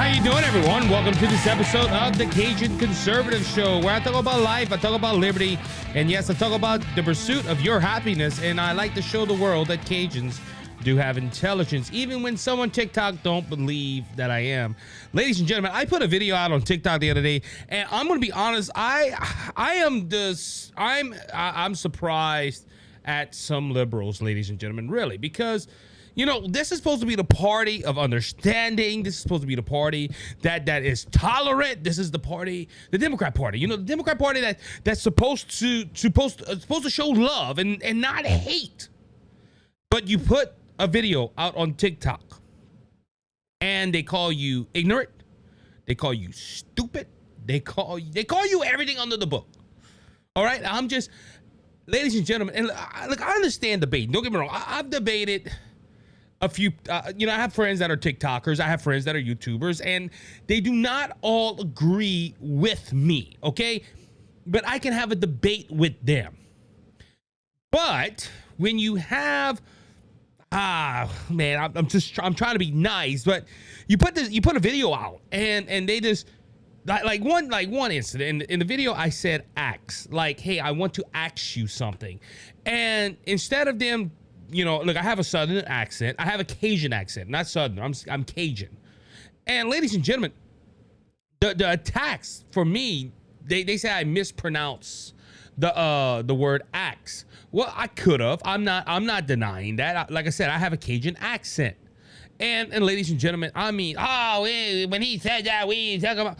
How you doing, everyone? Welcome to this episode of the Cajun Conservative Show, where I talk about life, I talk about liberty, and yes, I talk about the pursuit of your happiness. And I like to show the world that Cajuns do have intelligence, even when someone TikTok don't believe that I am. Ladies and gentlemen, I put a video out on TikTok the other day, and I'm going to be honest. I'm surprised at some liberals, ladies and gentlemen, really, because you know, this is supposed to be the party of understanding. This is supposed to be the party that is tolerant. This is the party, the Democrat Party. You know, the Democrat Party that's supposed to show love and not hate. But you put a video out on TikTok, and they call you ignorant. They call you stupid. They call you everything under the book. All right, ladies and gentlemen, and look, I understand debating. Don't get me wrong. I've debated a few, I have friends that are TikTokers. I have friends that are YouTubers, and they do not all agree with me, okay? But I can have a debate with them. But when you have, I'm trying to be nice, but you put a video out, and they just, like one incident in the video, I said ask, like, hey, I want to ask you something. And instead of them, look, I have a Southern accent. I have a Cajun accent, not Southern. I'm Cajun. And ladies and gentlemen, the attacks for me, they say I mispronounce the word axe. Well, I could have. I'm not denying that. Like I said, I have a Cajun accent. And ladies and gentlemen, I mean, when he said that, we talk about,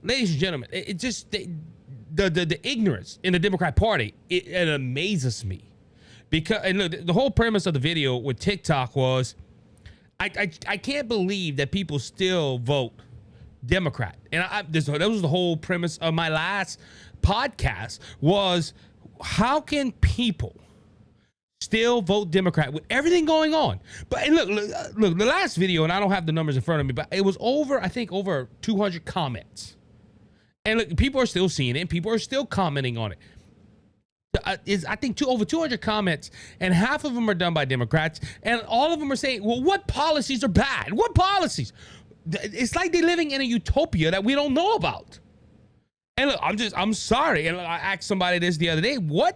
ladies and gentlemen, it just the ignorance in the Democrat Party, it amazes me. Because, and look, the whole premise of the video with TikTok was, I can't believe that people still vote Democrat. And that was the whole premise of my last podcast, was how can people still vote Democrat with everything going on? But and look, the last video, and I don't have the numbers in front of me, but it was over 200 comments. And look, people are still seeing it, and people are still commenting on it. I think over 200 comments, and half of them are done by Democrats, and all of them are saying, well, what policies are bad? What policies? It's like they're living in a utopia that we don't know about. And look, I'm sorry. And I asked somebody this the other day. I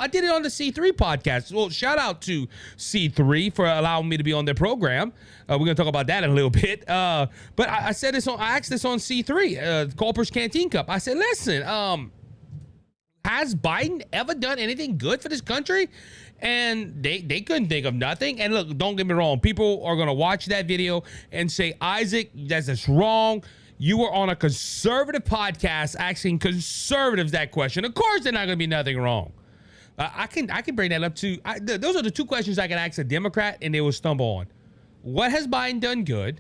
did it on the C3 podcast. Well, shout out to C3 for allowing me to be on their program. We're going to talk about that in a little bit. But I said this I asked this on C3, Culper's Canteen Cup. I said, listen, has Biden ever done anything good for this country? And they couldn't think of nothing. And look, don't get me wrong. People are going to watch that video and say, Isaac, that's just wrong. You were on a conservative podcast asking conservatives that question. Of course, there's not going to be nothing wrong. I can bring that up too. Those are the two questions I can ask a Democrat, and they will stumble on. What has Biden done good?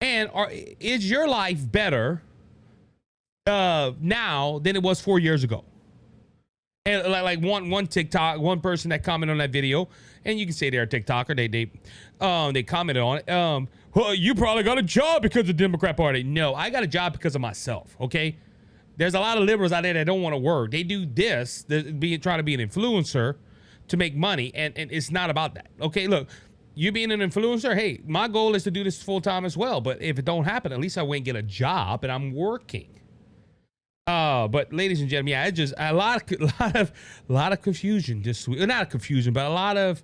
And is your life better now than it was 4 years ago? And like one TikTok, one person that commented on that video, and you can say they're a TikToker, they commented on it. Well, you probably got a job because of the Democrat Party. No, I got a job because of myself, okay? There's a lot of liberals out there that don't want to work. They do this, trying to be an influencer to make money, and it's not about that, okay? Look, you being an influencer, hey, my goal is to do this full time as well, but if it don't happen, at least I went and get a job, and I'm working. But ladies and gentlemen, yeah, it's just a lot of confusion this week. Not confusion, but a lot of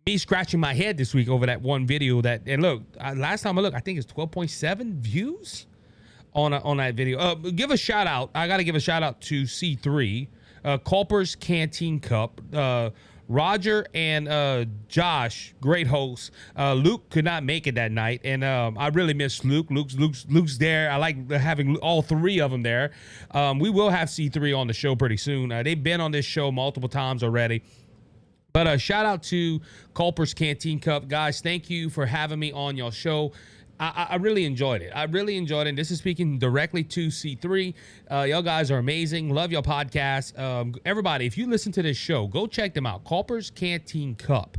me scratching my head this week over that one video and look, last time I looked, I think it's 12.7 views on that video. Give a shout out. I got to give a shout out to C3, Culper's Canteen Cup, Roger and Josh, great hosts. Luke could not make it that night, and I really miss Luke. Luke's there. I like having all three of them there. We will have C3 on the show pretty soon. They've been on this show multiple times already. But shout out to Culper's Canteen Cup. Guys, thank you for having me on your show. I really enjoyed it. And this is speaking directly to C3. Y'all guys are amazing. Love your podcast. Everybody, if you listen to this show, go check them out. Culper's Canteen Cup.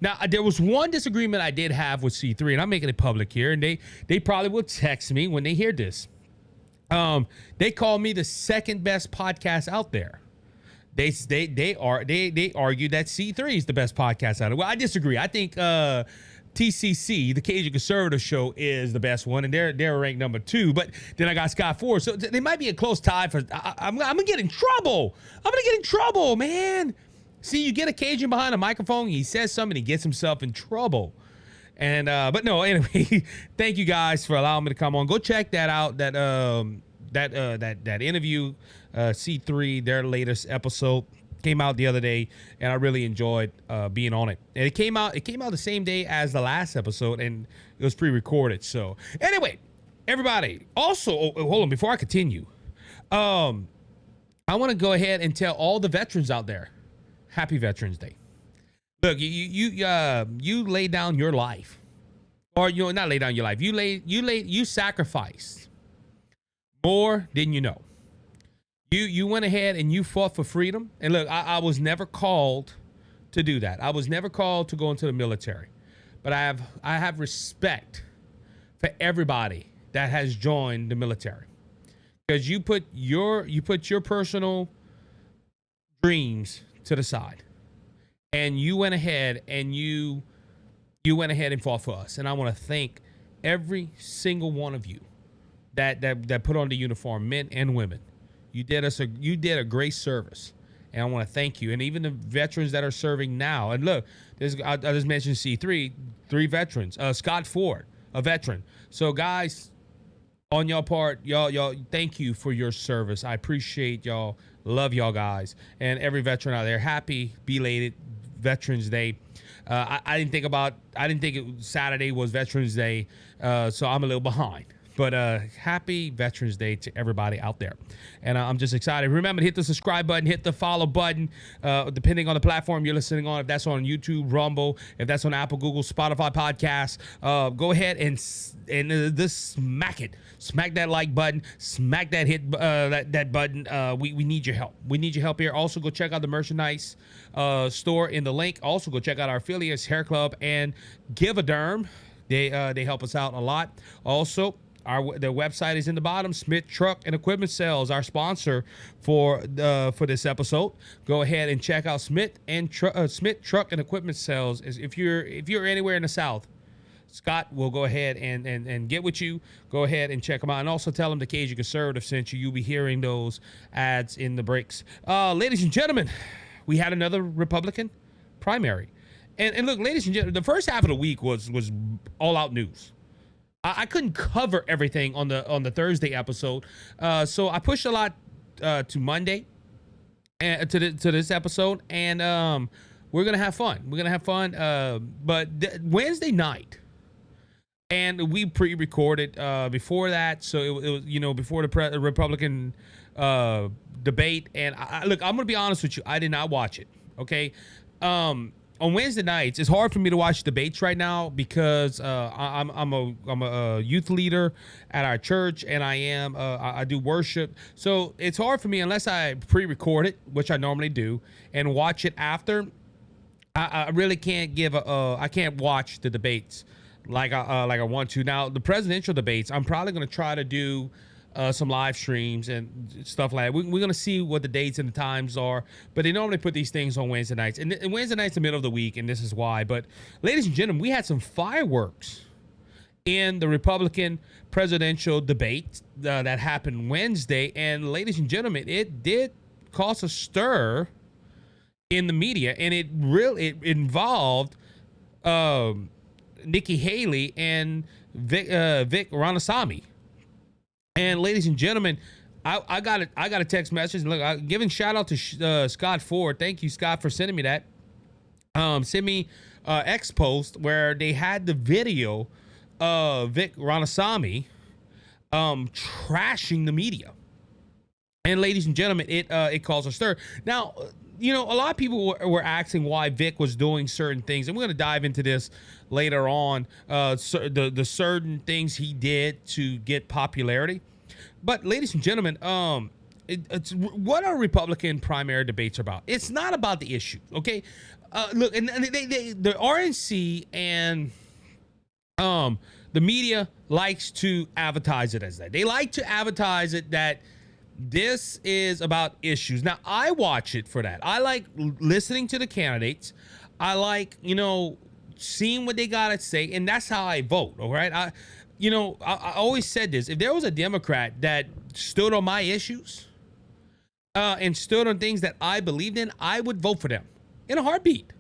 Now, there was one disagreement I did have with C3, and I'm making it public here, and they probably will text me when they hear this. They call me the second best podcast out there. They argue that C3 is the best podcast out there. Well, I disagree. I think TCC, the Cajun Conservative Show, is the best one, and they're ranked number 2. But then I got Scott Ford, so they might be a close tie for. I'm gonna get in trouble. I'm gonna get in trouble, man. See, you get a Cajun behind a microphone, he says something, he gets himself in trouble. And but no, anyway, thank you guys for allowing me to come on. Go check that out. That interview, C3, their latest episode, came out the other day, and I really enjoyed being on it. And it came out the same day as the last episode, and it was pre-recorded. So anyway, everybody, also, hold on, before I continue, I want to go ahead and tell all the veterans out there, Happy Veterans Day. Look, you lay down your life, or not lay down your life. You sacrificed more than you know. You went ahead and you fought for freedom. And look, I was never called to do that. I was never called to go into the military, but I have respect for everybody that has joined the military, because you put your personal dreams to the side, and you went ahead and you went ahead and fought for us. And I want to thank every single one of you that put on the uniform, men and women. You did a great service, and I want to thank you. And even the veterans that are serving now. And look, I just mentioned C3, 3 veterans. Scott Ford, a veteran. So guys, on your part, y'all, thank you for your service. I appreciate y'all. Love y'all guys, and every veteran out there. Happy belated Veterans Day. I didn't think Saturday was Veterans Day, so I'm a little behind. But happy Veterans Day to everybody out there. And I'm just excited. Remember to hit the subscribe button, hit the follow button, depending on the platform you're listening on. If that's on YouTube, Rumble, if that's on Apple, Google, Spotify podcasts, go ahead and just smack it. Smack that like button. Smack that hit that button. We need your help. We need your help here. Also, go check out the merchandise store in the link. Also, go check out our affiliates, HairClub and Give-A-Derm. They help us out a lot. Also, their website is in the bottom. Smith Truck and Equipment Sales, our sponsor for this episode. Go ahead and check out Smith Truck and Equipment Sales. If you're anywhere in the South, Scott will go ahead and get with you. Go ahead and check them out, and also tell them the Cajun Conservative sent you. You'll be hearing those ads in the breaks. Ladies and gentlemen, we had another Republican primary, and look, ladies and gentlemen, the first half of the week was all out news. I couldn't cover everything on the Thursday episode, so I pushed a lot to Monday and to this episode, and we're gonna have fun. But Wednesday night, and we pre-recorded before that, so it was before the Republican debate. And look, I'm gonna be honest with you, I did not watch it. Okay. On Wednesday nights, it's hard for me to watch debates right now because I'm a youth leader at our church, and I do worship. So it's hard for me unless I pre-record it, which I normally do, and watch it after. I really can't I can't watch the debates like I want to. Now the presidential debates, I'm probably going to try to do some live streams and stuff like that. We're going to see what the dates and the times are, but they normally put these things on Wednesday nights, and Wednesday night's the middle of the week, and this is why. But ladies and gentlemen, we had some fireworks in the Republican presidential debate that happened Wednesday, and ladies and gentlemen, it did cause a stir in the media, and it involved Nikki Haley and Vivek Ramaswamy. And ladies and gentlemen, I got a text message. Look, giving shout out to Scott Ford. Thank you, Scott, for sending me that. Send me X post where they had the video of Vivek Ramaswamy trashing the media. And ladies and gentlemen, it caused a stir. Now, a lot of people were asking why Vic was doing certain things, and we're going to dive into this later on, the certain things he did to get popularity. But ladies and gentlemen, it's what are Republican primary debates about? It's not about the issue, okay? Look, and the RNC and the media likes to advertise it as that. They like to advertise it that this is about issues. Now, I watch it for that. I like listening to the candidates. I like, seeing what they gotta say, and that's how I vote. All right, I always said this: if there was a Democrat that stood on my issues, and stood on things that I believed in, I would vote for them in a heartbeat.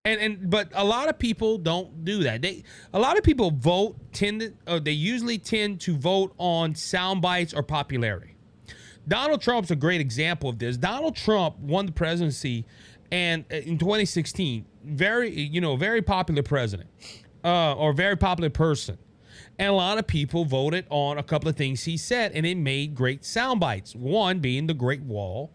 But a lot of people don't do that. A lot of people they usually tend to vote on sound bites or popularity. Donald Trump's a great example of this. Donald Trump won the presidency and in 2016, very popular president, or very popular person. And a lot of people voted on a couple of things he said, and it made great sound bites. One being the Great Wall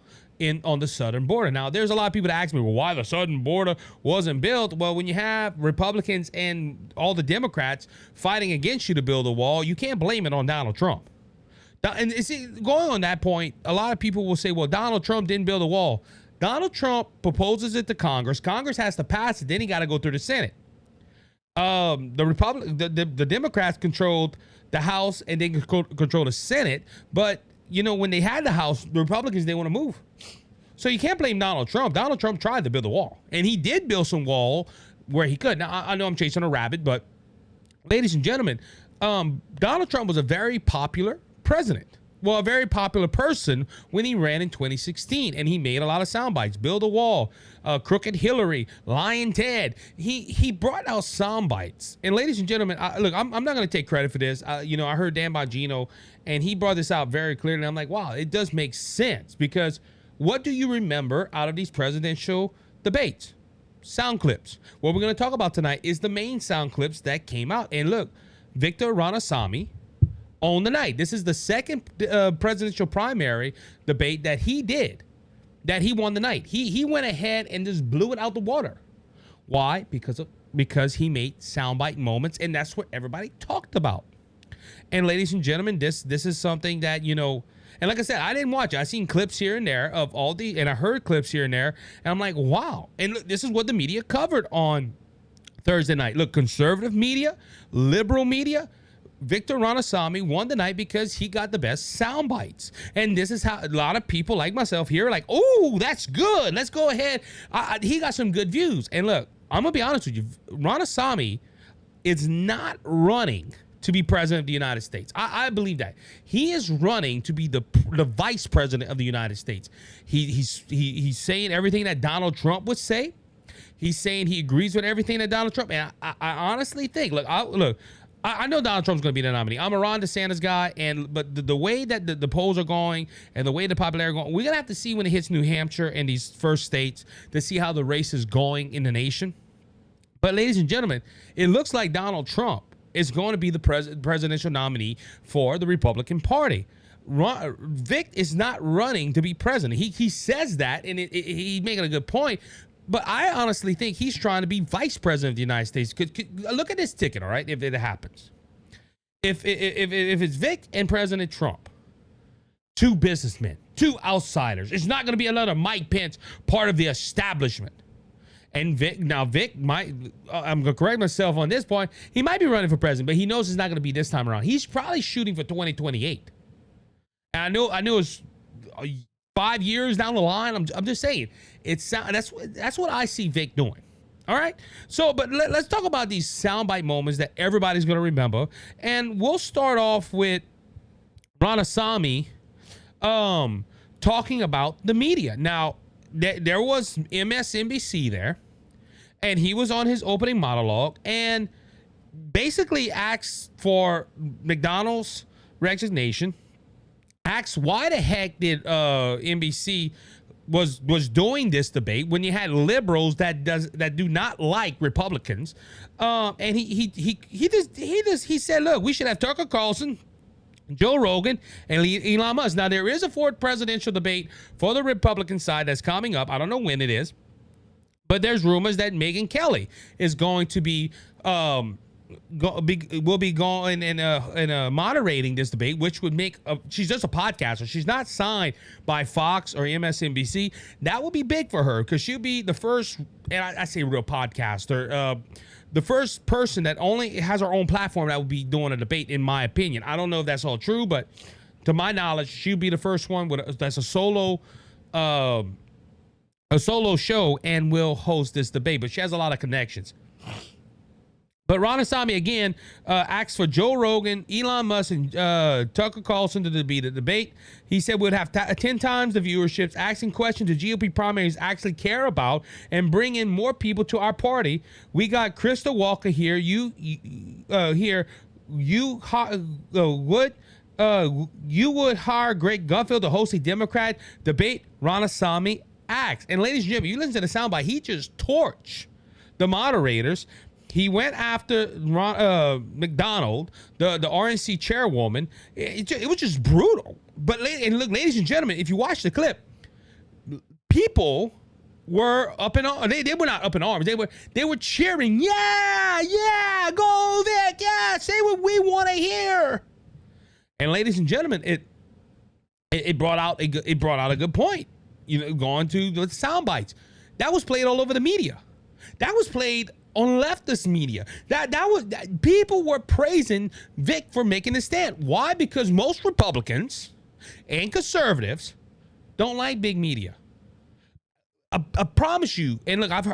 on the southern border. Now, there's a lot of people that ask me, well, why the southern border wasn't built? Well, when you have Republicans and all the Democrats fighting against you to build a wall, you can't blame it on Donald Trump. And see, going on that point, a lot of people will say, well, Donald Trump didn't build a wall. Donald Trump proposes it to Congress. Congress has to pass it. Then he got to go through the Senate. The Democrats controlled the House and they control the Senate. But, when they had the House, the Republicans didn't want to move. So you can't blame Donald Trump. Donald Trump tried to build a wall, and he did build some wall where he could. Now, I know I'm chasing a rabbit, but ladies and gentlemen, Donald Trump was a very popular president. Well, a very popular person when he ran in 2016, and he made a lot of sound bites. Build a wall, Crooked Hillary, Lying Ted. He brought out sound bites. And ladies and gentlemen, I'm not going to take credit for this. I heard Dan Bongino, and he brought this out very clearly. And I'm like, wow, it does make sense, because what do you remember out of these presidential debates? Sound clips. What we're going to talk about tonight is the main sound clips that came out. And look, Vivek Ramaswamy on the night. This is the second presidential primary debate that he did, that he won the night. He went ahead and just blew it out the water. Why? Because he made soundbite moments, and that's what everybody talked about. And ladies and gentlemen, this is something that, and like I said, I didn't watch it. I seen clips here and there of and I heard clips here and there, and I'm like, wow. And look, this is what the media covered on Thursday night. Look, conservative media, liberal media, Vivek Ramaswamy won the night because he got the best sound bites. And this is how a lot of people like myself here are like, oh, that's good. Let's go ahead. He got some good views. And look, I'm going to be honest with you. Ramaswamy is not running to be president of the United States. I believe that. He is running to be the vice president of the United States. He's saying everything that Donald Trump would say. He's saying he agrees with everything that Donald Trump. And I honestly think, I know Donald Trump's going to be the nominee. I'm a Ron DeSantis guy, but the way that the polls are going and the way the popularity is going, we're going to have to see when it hits New Hampshire and these first states to see how the race is going in the nation. But ladies and gentlemen, it looks like Donald Trump is going to be the presidential nominee for the Republican Party. Vic is not running to be president. He says that, and he's making a good point. But I honestly think he's trying to be vice president of the United States. Look at this ticket, all right, if it happens. If it's Vic and President Trump, two businessmen, two outsiders, it's not going to be another Mike Pence, part of the establishment. And Vic might, I'm going to correct myself on this point, he might be running for president, but he knows it's not going to be this time around. He's probably shooting for 2028. And I know it's 5 years down the line. I'm just saying, that's what I see Vic doing. All right. So, but let's talk about these soundbite moments that everybody's going to remember, and we'll start off with Ramaswamy talking about the media. Now, there was MSNBC there, and he was on his opening monologue and basically asked for McDonald's resignation. Asked why the heck did NBC was doing this debate when you had liberals that do not like Republicans, and he said, look, we should have Tucker Carlson, Joe Rogan, and Elon Musk. Now there is a fourth presidential debate for the Republican side that's coming up. I don't know when it is, but there's rumors that Megyn Kelly is going to be will be going and moderating this debate, which would make she's just a podcaster. She's not signed by Fox or MSNBC. That will be big for her because she'll be the first, and I say real podcaster, the first person that only has her own platform that will be doing a debate, in my opinion. I don't know if that's all true, but to my knowledge, she'll be the first one that's a solo show and will host this debate. But she has a lot of connections. But Ramaswamy again asked for Joe Rogan, Elon Musk, and Tucker Carlson to be the debate. He said we'd have 10 times the viewerships, asking questions the GOP primaries actually care about, and bring in more people to our party. We got Krista Walker here. You would hire Greg Gutfeld to host a Democrat debate? Ramaswamy asked. And ladies and gentlemen, you listen to the soundbite. He just torched the moderators. He went after McDonald, the RNC chairwoman. It was just brutal. But look, ladies and gentlemen, if you watch the clip, people were up in arms. They were not up in arms. They were cheering. Yeah, go Vic. Yeah, say what we want to hear. And ladies and gentlemen, it brought out a good point. You know, going to the sound bites that was played all over the media. That was played on leftist media. That people were praising Vic for making a stand. Why? Because most Republicans and conservatives don't like big media. I promise you. And look, I've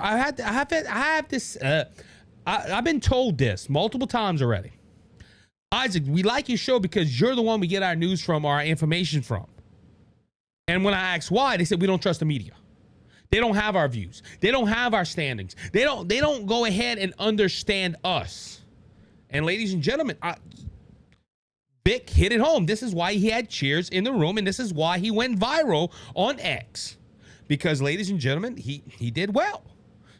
been told this multiple times already. Isaac, we like your show because you're the one we get our news from or our information from. And when I asked why, they said we don't trust the media. They don't have our views. They don't have our standings. They don't go ahead and understand us. And ladies and gentlemen, Vic hit it home. This is why he had cheers in the room, and this is why he went viral on X. Because, ladies and gentlemen, he did well.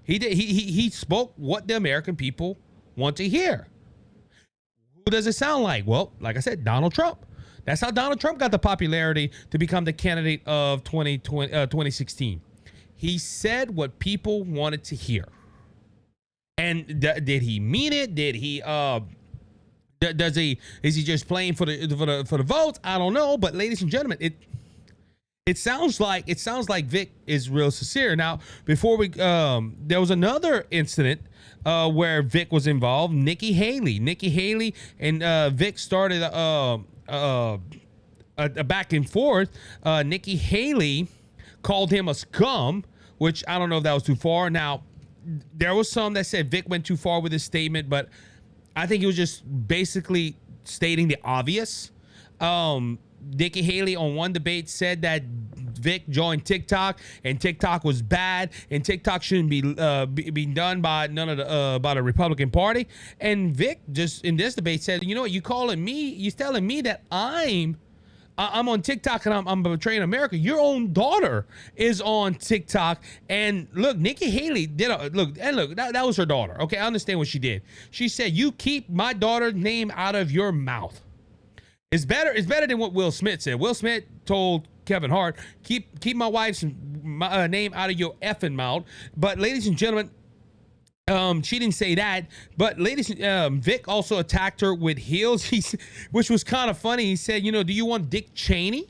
He spoke what the American people want to hear. Who does it sound like? Well, like I said, Donald Trump. That's how Donald Trump got the popularity to become the candidate of 2016. He said what people wanted to hear. And did he mean it? Did he is he just playing for the votes? I don't know, but ladies and gentlemen, it sounds like Vic is real sincere. Now, before we there was another incident where Vic was involved. Nikki Haley and Vic started a back and forth. Nikki Haley called him a scum, which I don't know if that was too far. Now, there was some that said Vic went too far with his statement, but I think he was just basically stating the obvious. Nikki Haley on one debate said that Vic joined TikTok and TikTok was bad and TikTok shouldn't be done by none of the by the Republican Party. And Vic just in this debate said, you know what, you're telling me that I'm on TikTok and I'm betraying America. Your own daughter is on TikTok. And look, Nikki Haley that was her daughter. Okay, I understand what she did. She said, you keep my daughter's name out of your mouth. It's better than what Will Smith said. Will Smith told Kevin Hart, keep my wife's name out of your effing mouth. But ladies and gentlemen, she didn't say that, but Vic also attacked her with heels, which was kind of funny. He said, do you want Dick Cheney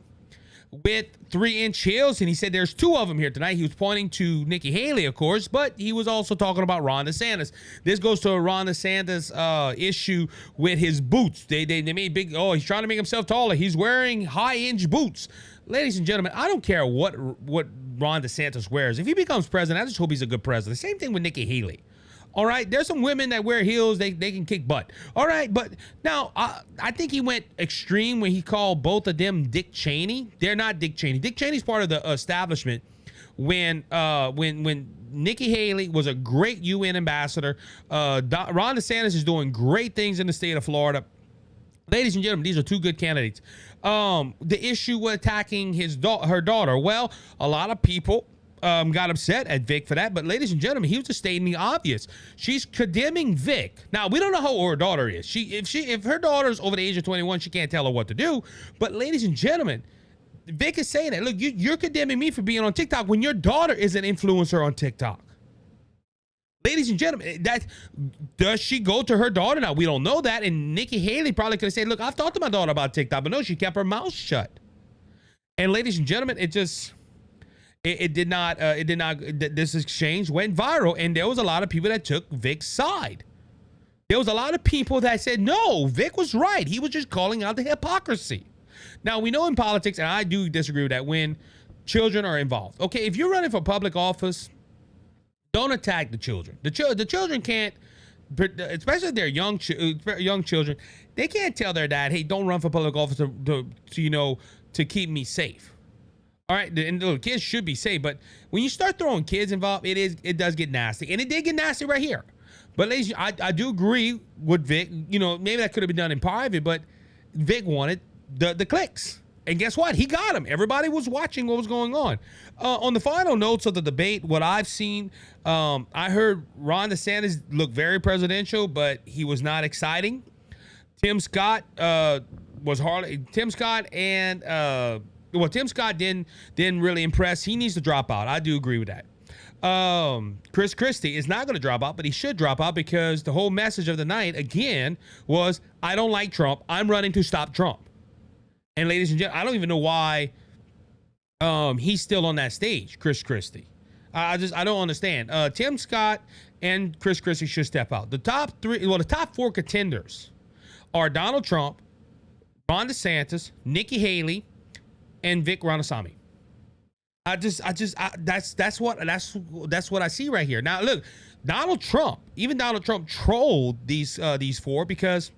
with 3-inch heels? And he said there's 2 of them here tonight. He was pointing to Nikki Haley, of course, but he was also talking about Ron DeSantis. This goes to a Ron DeSantis issue with his boots. They made big, he's trying to make himself taller. He's wearing high-inch boots. Ladies and gentlemen, I don't care what Ron DeSantis wears. If he becomes president, I just hope he's a good president. Same thing with Nikki Haley. All right, there's some women that wear heels, they can kick butt. All right, but now I think he went extreme when he called both of them Dick Cheney. They're not Dick Cheney. Dick Cheney's part of the establishment when Nikki Haley was a great UN ambassador. Ron DeSantis is doing great things in the state of Florida. Ladies and gentlemen, these are 2 good candidates. The issue with attacking her daughter, well, a lot of people got upset at Vic for that, but ladies and gentlemen, he was just stating the obvious. She's condemning Vic. Now, we don't know how old her daughter is. If her daughter's over the age of 21, she can't tell her what to do. But ladies and gentlemen, Vic is saying that, look, you're condemning me for being on TikTok when your daughter is an influencer on TikTok. Ladies and gentlemen, does she go to her daughter? Now, we don't know that. And Nikki Haley probably could have said, look, I've talked to my daughter about TikTok, but no, she kept her mouth shut. And ladies and gentlemen, this exchange went viral, and there was a lot of people that took Vic's side. There was a lot of people that said, no, Vic was right. He was just calling out the hypocrisy. Now, we know in politics, and I do disagree with that, when children are involved. Okay, if you're running for public office, don't attack the children. The children can't especially their young children, they can't tell their dad, hey, don't run for public office to keep me safe. All right, and the kids should be safe, but when you start throwing kids involved, it does get nasty, and it did get nasty right here. But ladies, I do agree with Vic. Maybe that could have been done in private, but Vic wanted the clicks. And guess what? He got him. Everybody was watching what was going on. On the final notes of the debate, what I've seen, I heard Ron DeSantis look very presidential, but he was not exciting. Tim Scott was hardly. Tim Scott didn't really impress. He needs to drop out. I do agree with that. Chris Christie is not going to drop out, but he should drop out because the whole message of the night again was, I don't like Trump. I'm running to stop Trump. And ladies and gentlemen, I don't even know why he's still on that stage, Chris Christie. I don't understand. Tim Scott and Chris Christie should step out. The top four contenders are Donald Trump, Ron DeSantis, Nikki Haley, and Vivek Ramaswamy. That's what I see right here. Now look, Donald Trump trolled these four because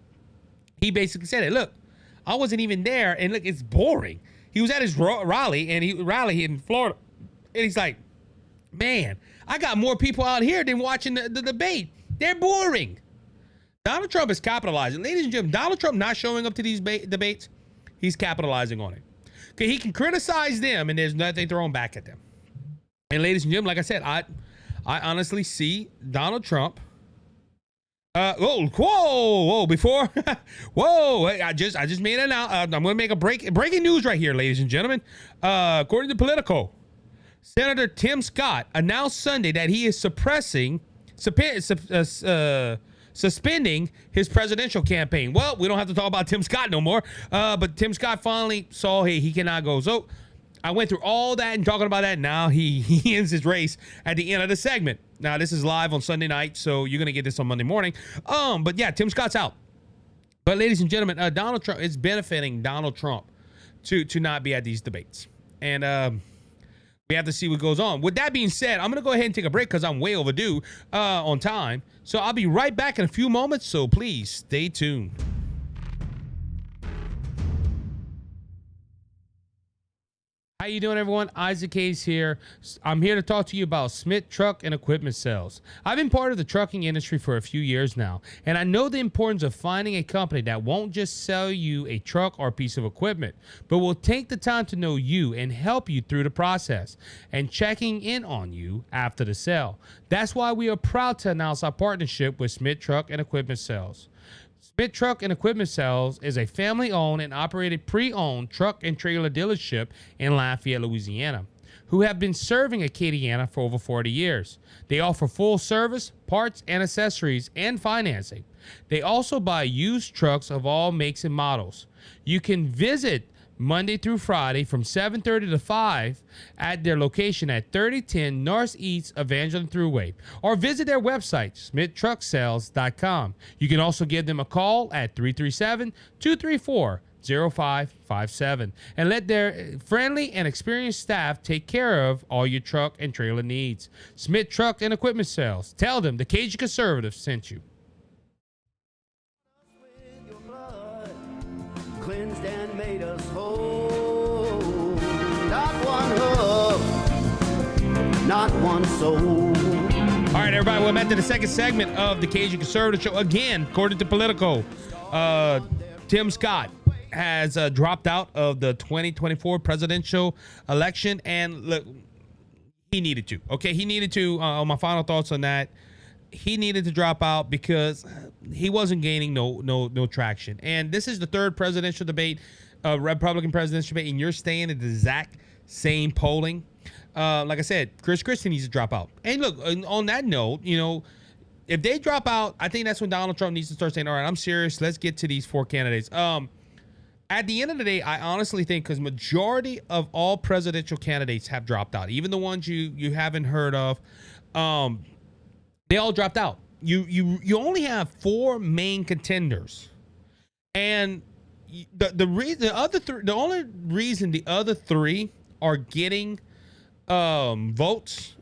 he basically said it. Look, I wasn't even there, and look, it's boring. He was at his rally in Florida, and he's like, man, I got more people out here than watching the debate. They're boring. Donald Trump is capitalizing. Ladies and gentlemen, Donald Trump not showing up to these debates, he's capitalizing on it. Okay, he can criticize them, and there's nothing thrown back at them. And ladies and gentlemen, like I said, I honestly see Donald Trump. Before, I just made it out. I'm going to make a breaking news right here, ladies and gentlemen. According to Politico, Senator Tim Scott announced Sunday that he is suspending his presidential campaign. Well, we don't have to talk about Tim Scott no more. But Tim Scott finally saw, hey, he cannot go. So I went through all that and talking about that. Now he ends his race at the end of the segment. Now, this is live on Sunday night, so you're going to get this on Monday morning. But yeah, Tim Scott's out. But ladies and gentlemen, Donald Trump, it's benefiting Donald Trump to not be at these debates. And we have to see what goes on. With that being said, I'm going to go ahead and take a break because I'm way overdue on time. So I'll be right back in a few moments, so please stay tuned. How you doing, everyone? Isaac Hayes here. I'm here to talk to you about Smith Truck and Equipment Sales. I've been part of the trucking industry for a few years now, and I know the importance of finding a company that won't just sell you a truck or piece of equipment, but will take the time to know you and help you through the process and checking in on you after the sale. That's why we are proud to announce our partnership with Smith Truck and Equipment Sales. Smith Truck and Equipment Sales is a family-owned and operated pre-owned truck and trailer dealership in Lafayette, Louisiana, who have been serving Acadiana for over 40 years. They offer full service, parts and accessories, and financing. They also buy used trucks of all makes and models. You can visit Monday through Friday from 7:30 to 5 at their location at 3010 Northeast Evangeline Thruway, or visit their website, SmithTruckSales.com. You can also give them a call at 337-234-0557 and let their friendly and experienced staff take care of all your truck and trailer needs. Smith Truck and Equipment Sales. Tell them the Cajun Conservative sent you. Cleansed and made us whole. Not one hub, not one soul. All right, everybody, welcome back to the second segment of the Cajun Conservative Show. Again, according to Politico, Tim Scott has dropped out of the 2024 presidential election, and look, he needed to. Okay, he needed to. On my final thoughts on that, he needed to drop out because he wasn't gaining no traction. And this is the third presidential debate, Republican presidential debate, and you're staying at the exact same polling. Like I said, Chris Christie needs to drop out. And look, on that note, if they drop out, I think that's when Donald Trump needs to start saying, all right, I'm serious. Let's get to these four candidates. At the end of the day, I honestly think because majority of all presidential candidates have dropped out, even the ones you haven't heard of, they all dropped out. You only have four main contenders, and the only reason the other three are getting votes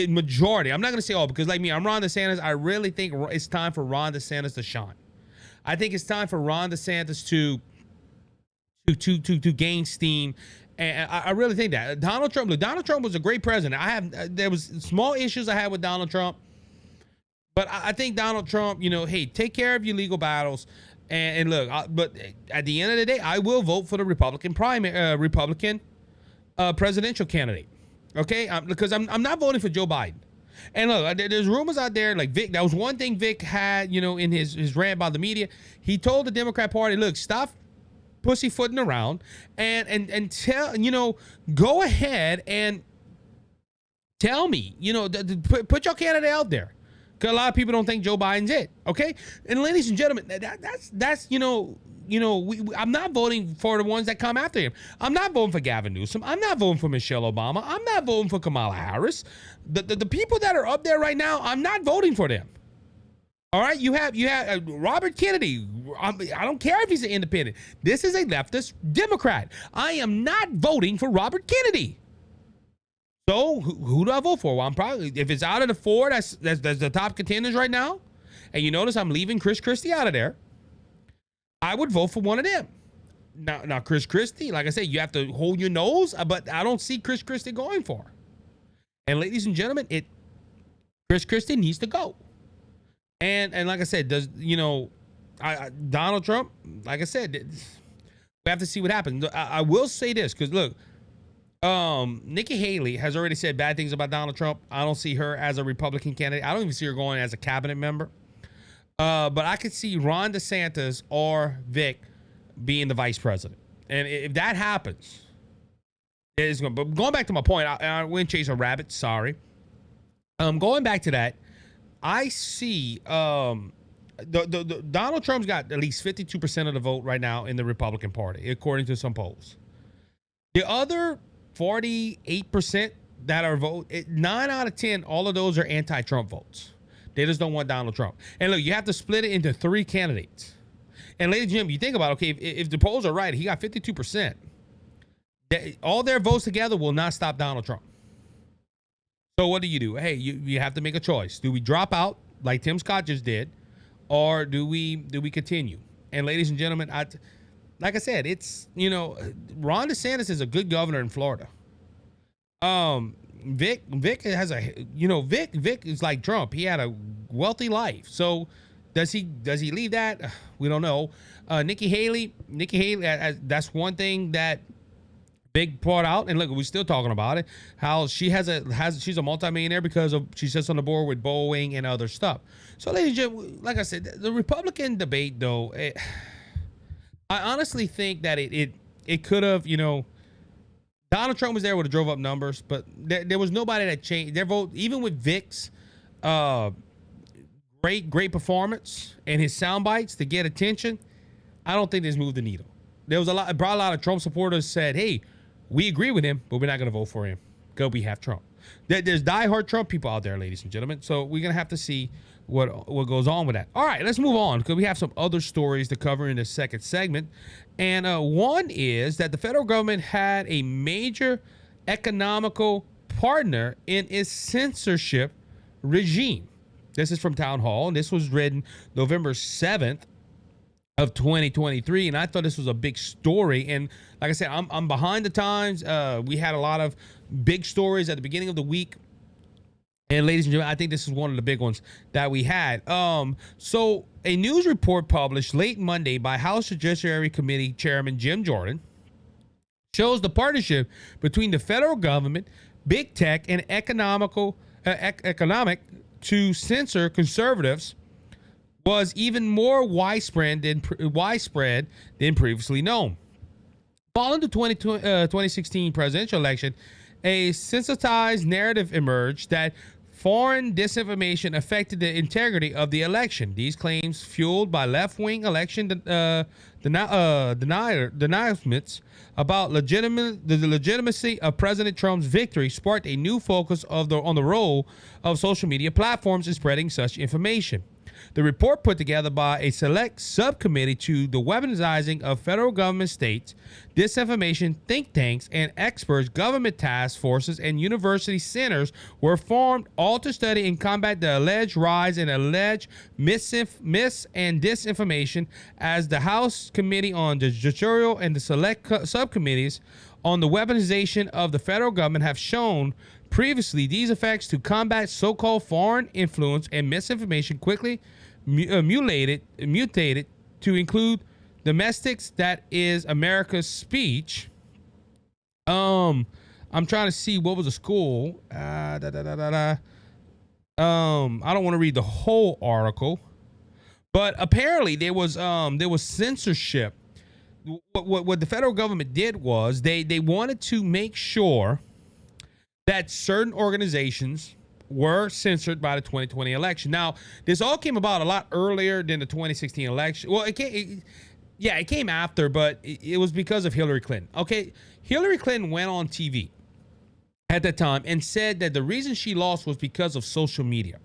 majority. I'm not going to say all, because like me, I'm Ron DeSantis. I really think it's time for Ron DeSantis to shine. I think it's time for Ron DeSantis to gain steam. And I really think that Donald Trump was a great president. There was small issues I had with Donald Trump, but I think Donald Trump, hey, take care of your legal battles. And look, but at the end of the day, I will vote for the Republican presidential candidate. Okay, because I'm not voting for Joe Biden. And look, there's rumors out there like Vic. That was one thing Vic had, in his rant about the media. He told the Democrat Party, look, stop pussyfooting around and tell, go ahead and tell me, put your candidate out there. Because a lot of people don't think Joe Biden's it. Okay. And ladies and gentlemen, that's I'm not voting for the ones that come after him. I'm not voting for Gavin Newsom. I'm not voting for Michelle Obama. I'm not voting for Kamala Harris. The people that are up there right now, I'm not voting for them. All right, you have Robert Kennedy. I don't care if he's an independent. This is a leftist Democrat. I am not voting for Robert Kennedy. So who do I vote for? Well, I'm probably, if it's out of the four that's the top contenders right now, and you notice I'm leaving Chris Christie out of there, I would vote for one of them. Now Chris Christie, like I said, you have to hold your nose, but I don't see Chris Christie going for. And ladies and gentlemen, Chris Christie needs to go. And like I said, Donald Trump, like I said, we have to see what happens. I will say this, because look, Nikki Haley has already said bad things about Donald Trump. I don't see her as a Republican candidate. I don't even see her going as a cabinet member. But I could see Ron DeSantis or Vic being the vice president. And if that happens, it's going. But going back to my point, I went chase a rabbit. Sorry. Going back to that, I see Donald Trump's got at least 52% of the vote right now in the Republican Party, according to some polls. The other 48% that are 9 out of 10, all of those are anti-Trump votes. They just don't want Donald Trump. And look, you have to split it into 3 candidates. And ladies and gentlemen, you think about, okay, if the polls are right, he got 52%. All their votes together will not stop Donald Trump. So what do? Hey, you have to make a choice. Do we drop out like Tim Scott just did, or do we continue? And ladies and gentlemen, like I said, it's Ron DeSantis is a good governor in Florida. Vic has Vic is like Trump. He had a wealthy life. So does he leave that? We don't know. Nikki Haley, that's one thing that Big brought out, and look, we're still talking about it. How she's a multimillionaire because she sits on the board with Boeing and other stuff. So, ladies and gentlemen, like I said, the Republican debate, though, I honestly think that it could have, Donald Trump was there, would have drove up numbers, but there was nobody that changed their vote, even with Vic's great performance and his sound bites to get attention. I don't think this moved the needle. There was brought a lot of Trump supporters said, hey, we agree with him, but we're not going to vote for him because we have Trump. There's diehard Trump people out there, ladies and gentlemen. So we're going to have to see what goes on with that. All right, let's move on because we have some other stories to cover in the second segment. And one is that the federal government had a major economical partner in its censorship regime. This is from Town Hall, and this was written November 7th. Of 2023, and I thought this was a big story. And like I said, I'm behind the times. We had a lot of big stories at the beginning of the week, and ladies and gentlemen, I think this is one of the big ones that we had. So a news report published late Monday by House Judiciary Committee Chairman Jim Jordan shows the partnership between the federal government, big tech, and economic to censor conservatives was even more widespread than previously known. Following the 2016 presidential election, a sensitized narrative emerged that foreign disinformation affected the integrity of the election. These claims, fueled by left-wing election denouncements about the legitimacy of President Trump's victory, sparked a new focus on the role of social media platforms in spreading such information. The report put together by a select subcommittee to the weaponizing of federal government, states, disinformation, think tanks, and experts, government task forces, and university centers were formed, all to study and combat the alleged rise in alleged mis and disinformation, as the House Committee on the Judicial and the select subcommittees on the weaponization of the federal government have shown previously. These effects to combat so-called foreign influence and misinformation quickly mutated to include domestics, that is America's speech. I'm trying to see what was the school. I don't want to read the whole article, but apparently there was censorship. What the federal government did was they wanted to make sure that certain organizations were censored by the 2020 election. Now, this all came about a lot earlier than the 2016 election. Well, it came after, but it was because of Hillary Clinton. Okay, Hillary Clinton went on TV at that time and said that the reason she lost was because of social media.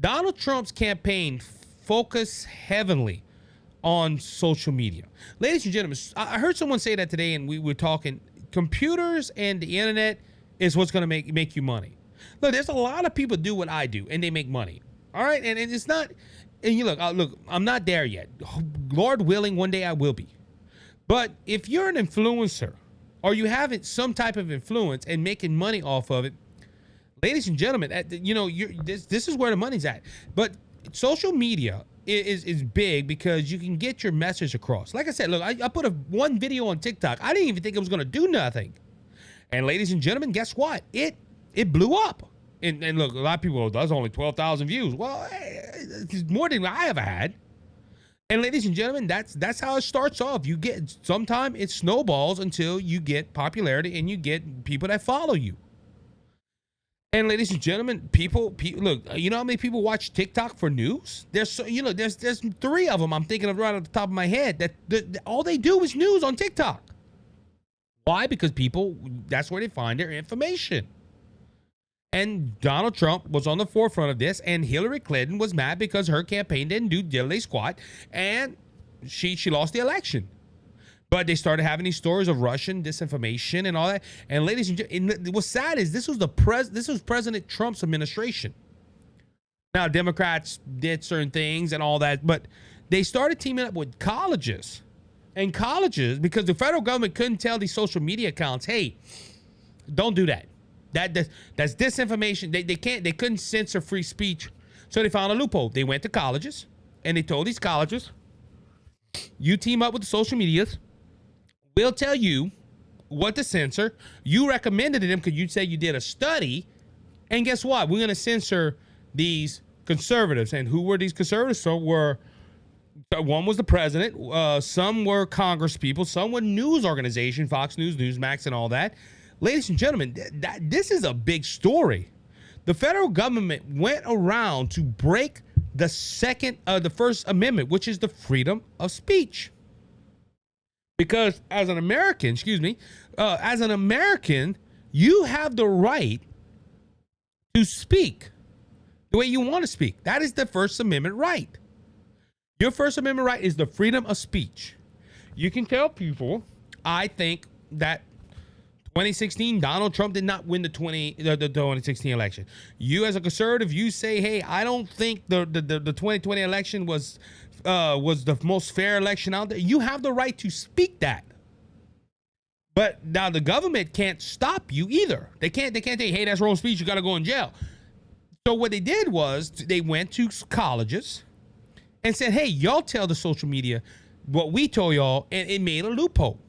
Donald Trump's campaign focused heavily on social media. Ladies and gentlemen, I heard someone say that today, and we were talking, computers and the internet is what's going to make you money. Look, there's a lot of people do what I do, and they make money. All right, and it's not, and you look, I'm not there yet. Lord willing, one day I will be. But if you're an influencer, or you have some type of influence and making money off of it, ladies and gentlemen, this is where the money's at. But social media is big because you can get your message across. Like I said, look, I put one video on TikTok. I didn't even think it was going to do nothing. And ladies and gentlemen, guess what? It blew up. And look, a lot of people, that's only 12,000 views. Well, it's more than I ever had. And ladies and gentlemen, that's how it starts off. You get, sometimes it snowballs until you get popularity and you get people that follow you. And ladies and gentlemen, people look, you know how many people watch TikTok for news? There's 3 of them I'm thinking of right off the top of my head that all they do is news on TikTok. Why? Because people, that's where they find their information. And Donald Trump was on the forefront of this, and Hillary Clinton was mad because her campaign didn't do diddly squat, and she lost the election. But they started having these stories of Russian disinformation and all that. And ladies and gentlemen, what's sad is this was President Trump's administration. Now, Democrats did certain things and all that, but they started teaming up with colleges. And colleges, because the federal government couldn't tell these social media accounts, hey, don't do that. That's disinformation. They couldn't censor free speech. So they found a loophole. They went to colleges and they told these colleges, you team up with the social medias. We'll tell you what to censor. You recommended them because you said you did a study. And guess what? We're going to censor these conservatives. And who were these conservatives? One was the president. Some were Congress people. Some were news organization, Fox News, Newsmax, and all that. Ladies and gentlemen, this is a big story. The federal government went around to break the First Amendment, which is the freedom of speech. Because as an American, you have the right to speak the way you want to speak. That is the First Amendment right. Your First Amendment right is the freedom of speech. You can tell people, I think that 2016, Donald Trump did not win the 2016 election. You as a conservative, you say, hey, I don't think the 2020 election was the most fair election out there. You have the right to speak that. But now the government can't stop you either. They can't say, hey, that's wrong speech, you got to go in jail. So what they did was they went to colleges and said, hey, y'all tell the social media what we told y'all, and it made a loophole.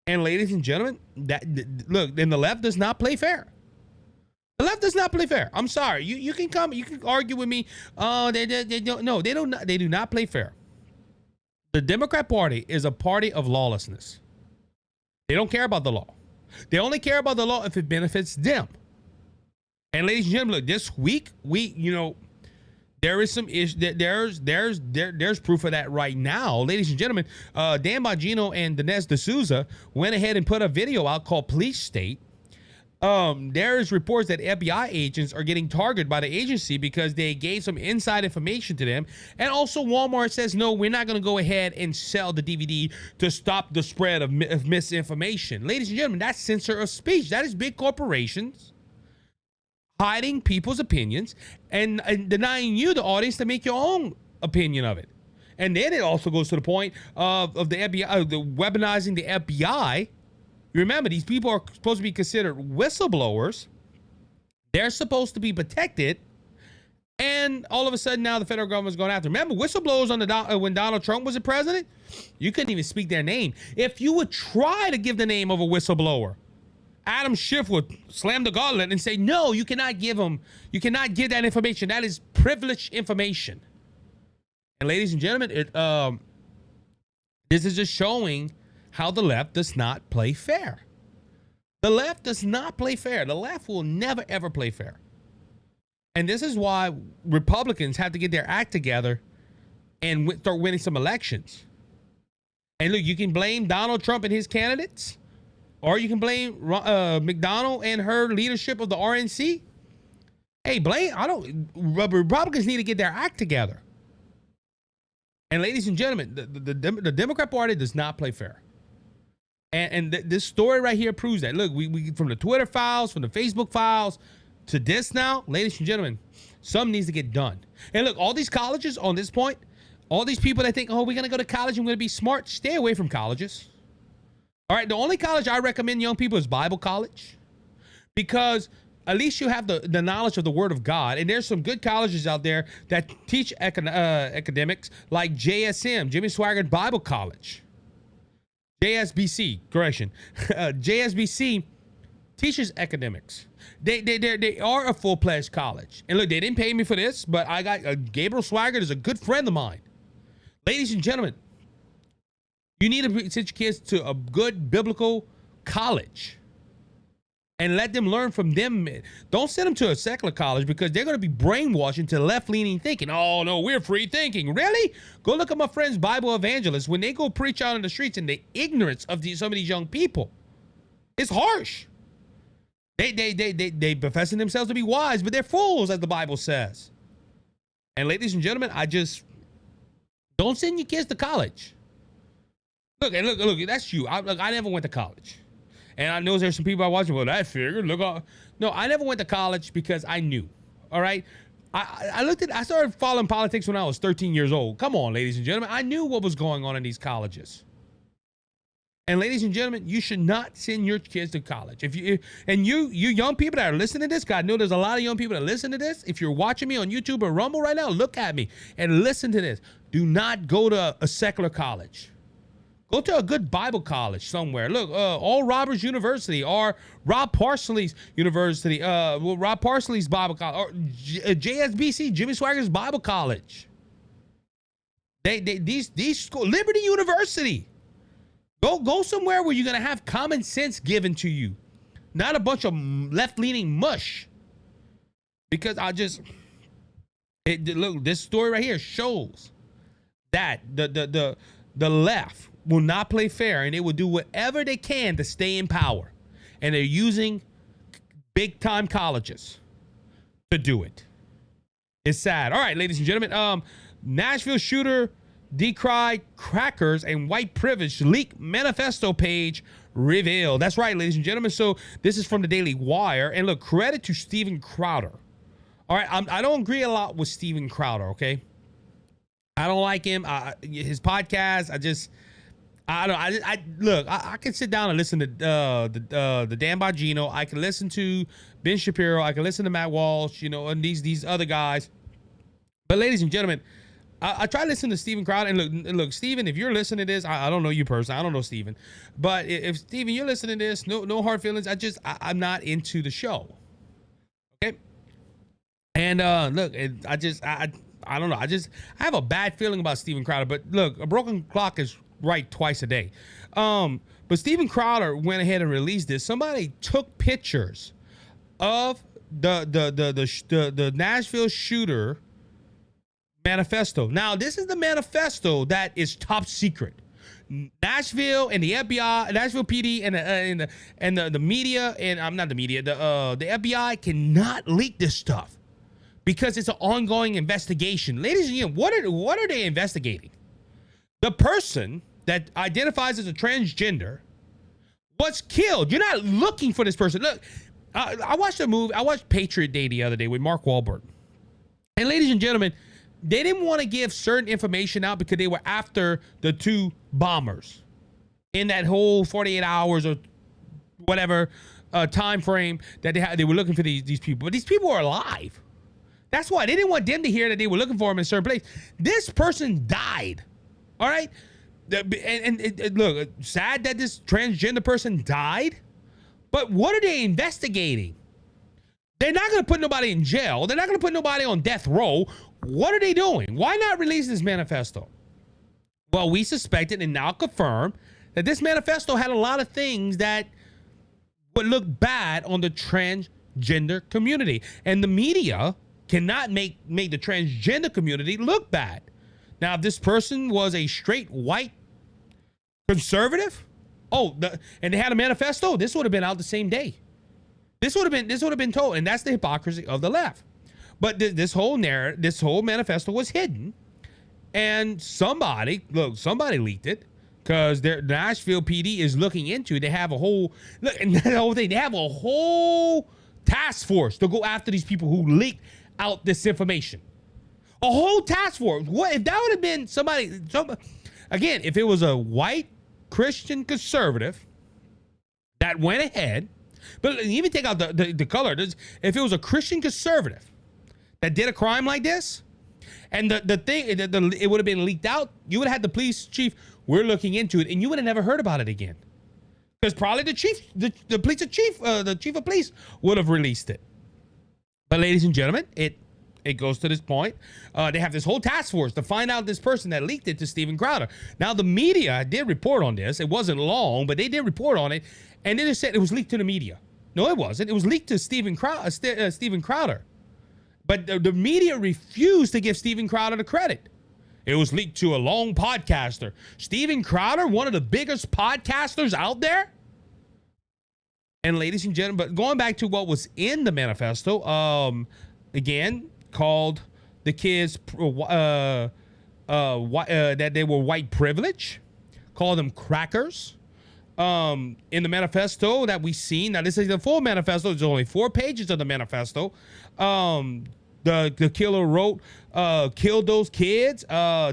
And ladies and gentlemen, then the left does not play fair. The left does not play fair. I'm sorry. You can argue with me. They do not play fair. The Democrat Party is a party of lawlessness. They don't care about the law. They only care about the law if it benefits them. And ladies and gentlemen, look, this week there is some issue. There's proof of that right now, ladies and gentlemen. Dan Bongino and Dinesh D'Souza went ahead and put a video out called "Police State," There is reports that FBI agents are getting targeted by the agency because they gave some inside information to them. And also Walmart says, no, we're not going to go ahead and sell the DVD to stop the spread of misinformation. Ladies and gentlemen, that's censor of speech. That is big corporations hiding people's opinions and denying you, the audience, to make your own opinion of it. And then it also goes to the point of the FBI, the weaponizing the FBI. Remember, these people are supposed to be considered whistleblowers. They're supposed to be protected. And all of a sudden now the federal government's going after them. Remember, whistleblowers on when Donald Trump was the president, you couldn't even speak their name. If you would try to give the name of a whistleblower, Adam Schiff would slam the gauntlet and say, no, you cannot give that information. That is privileged information. And ladies and gentlemen, this is just showing how the left does not play fair. The left does not play fair. The left will never, ever play fair. And this is why Republicans have to get their act together and start winning some elections. And look, you can blame Donald Trump and his candidates, or you can blame McDonnell and her leadership of the RNC. Hey, Republicans need to get their act together. And ladies and gentlemen, the Democrat Party does not play fair. And this story right here proves that. Look, we from the Twitter files, from the Facebook files, to this now, ladies and gentlemen, something needs to get done. And look, all these colleges on this point, all these people that think, oh, we're going to go to college and we're going to be smart, stay away from colleges. All right, the only college I recommend young people is Bible college, because at least you have the knowledge of the Word of God. And there's some good colleges out there that teach academics, like JSM, Jimmy Swaggart Bible College. JSBC, correction. JSBC teaches academics. They are a full-fledged college. And look, they didn't pay me for this, but I got Gabriel Swaggart is a good friend of mine. Ladies and gentlemen, you need to send your kids to a good biblical college and let them learn from them. Don't send them to a secular college, because they're going to be brainwashed into left-leaning thinking. Oh, no, we're free thinking. Really? Go look at my friends, Bible evangelists, when they go preach out in the streets, and the ignorance of some of these young people. It's harsh. They professing themselves to be wise, but they're fools, as the Bible says. And ladies and gentlemen, don't send your kids to college. Look, that's you. I never went to college. And I know there's some people I watching, well, that figured, no, I never went to college because I knew. All right. I started following politics when I was 13 years old. Come on, ladies and gentlemen. I knew what was going on in these colleges. And ladies and gentlemen, you should not send your kids to college. You young people that are listening to this, God, I know there's a lot of young people that listen to this. If you're watching me on YouTube or Rumble right now, look at me and listen to this. Do not go to a secular college. Go to a good Bible college somewhere. Look, Oral Roberts University, or Rob Parsley's University, Rob Parsley's Bible College, or JSBC, Jimmy Swaggart's Bible College. These schools, Liberty University. Go somewhere where you're gonna have common sense given to you, not a bunch of left-leaning mush. Because look, this story right here shows that the left will not play fair, and they will do whatever they can to stay in power. And they're using big-time colleges to do it. It's sad. All right, ladies and gentlemen, Nashville shooter decried crackers and white privilege, leak manifesto page revealed. That's right, ladies and gentlemen. So this is from the Daily Wire. And look, credit to Steven Crowder. All right, I don't agree a lot with Steven Crowder, okay? I don't like him. His podcast, I can sit down and listen to the Dan Bongino. I can listen to Ben Shapiro. I can listen to Matt Walsh, and these other guys. But ladies and gentlemen, I try to listen to Steven Crowder. And look, Steven, if you're listening to this, I don't know you personally. I don't know Steven. But if Steven, you're listening to this, no hard feelings. I'm not into the show. Okay. And look, I don't know. I have a bad feeling about Steven Crowder. But look, a broken clock is right twice a day. But Steven Crowder went ahead and released this. Somebody took pictures of the Nashville shooter manifesto. Now, this is the manifesto that is top secret. Nashville and the FBI, Nashville PD and the media, and I'm not the media, the FBI cannot leak this stuff because it's an ongoing investigation. Ladies and gentlemen, what are they investigating? The person that identifies as a transgender was killed. You're not looking for this person. Look, I watched a movie. I watched Patriot Day the other day with Mark Wahlberg. And ladies and gentlemen, they didn't want to give certain information out because they were after the two bombers in that whole 48 hours or whatever time frame that they were looking for these people. But these people are alive. That's why they didn't want them to hear that they were looking for them in a certain place. This person died. All right. And look, sad that this transgender person died. But what are they investigating? They're not going to put nobody in jail. They're not going to put nobody on death row. What are they doing? Why not release this manifesto? Well, we suspected and now confirm that this manifesto had a lot of things that would look bad on the transgender community. And the media cannot make the transgender community look bad. Now, if this person was a straight white conservative, and they had a manifesto, this would have been out the same day. This would have been told, and that's the hypocrisy of the left. But this whole manifesto was hidden, and somebody leaked it because their Nashville PD is looking into it. They have a whole they have a whole task force to go after these people who leaked out this information. A whole task force. What if that would have been somebody? Again, if it was a white Christian conservative that went ahead, but even take out the color. If it was a Christian conservative that did a crime like this, and it would have been leaked out, you would have had the police chief, we're looking into it, and you would have never heard about it again. Because probably the chief of police would have released it. But ladies and gentlemen, it goes to this point. They have this whole task force to find out this person that leaked it to Steven Crowder. Now, the media did report on this. It wasn't long, but they did report on it. And then it said it was leaked to the media. No, it wasn't. It was leaked to Steven Crowder. But the media refused to give Steven Crowder the credit. It was leaked to a lone podcaster. Steven Crowder, one of the biggest podcasters out there. And ladies and gentlemen, but going back to what was in the manifesto, again, called the kids that they were white privilege, called them crackers. In the manifesto that we seen, now this is the full manifesto. There's only 4 pages of the manifesto. The killer wrote, "Kill those kids.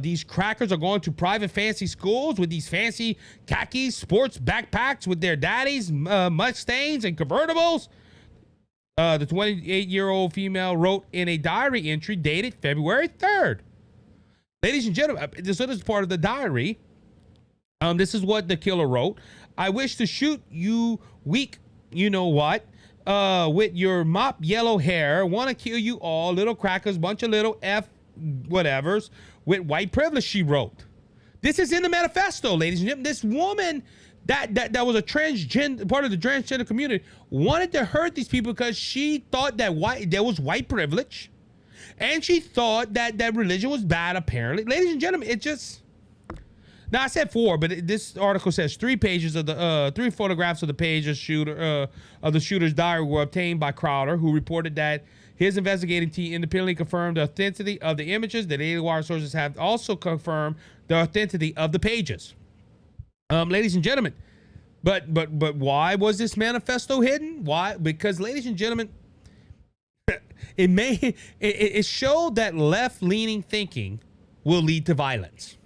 These crackers are going to private fancy schools with these fancy khakis, sports backpacks with their daddies, Mustangs and convertibles." The 28-year-old female wrote in a diary entry dated February 3rd. Ladies and gentlemen, this is part of the diary. This is what the killer wrote. "I wish to shoot you weak, you know what, with your mop yellow hair. Want to kill you all, little crackers, bunch of little F whatevers with white privilege," she wrote. This is in the manifesto, ladies and gentlemen. This woman that was a transgender, part of the transgender community, wanted to hurt these people because she thought that there was white privilege, and she thought that religion was bad, apparently. Ladies and gentlemen, it just... Now, I said 4, but this article says 3 pages of the 3 photographs of the page of the shooter's diary were obtained by Crowder, who reported that his investigating team independently confirmed the authenticity of the images. The Daily Wire sources have also confirmed the authenticity of the pages. Ladies and gentlemen, but why was this manifesto hidden? Why? Because, ladies and gentlemen, it showed that left-leaning thinking will lead to violence.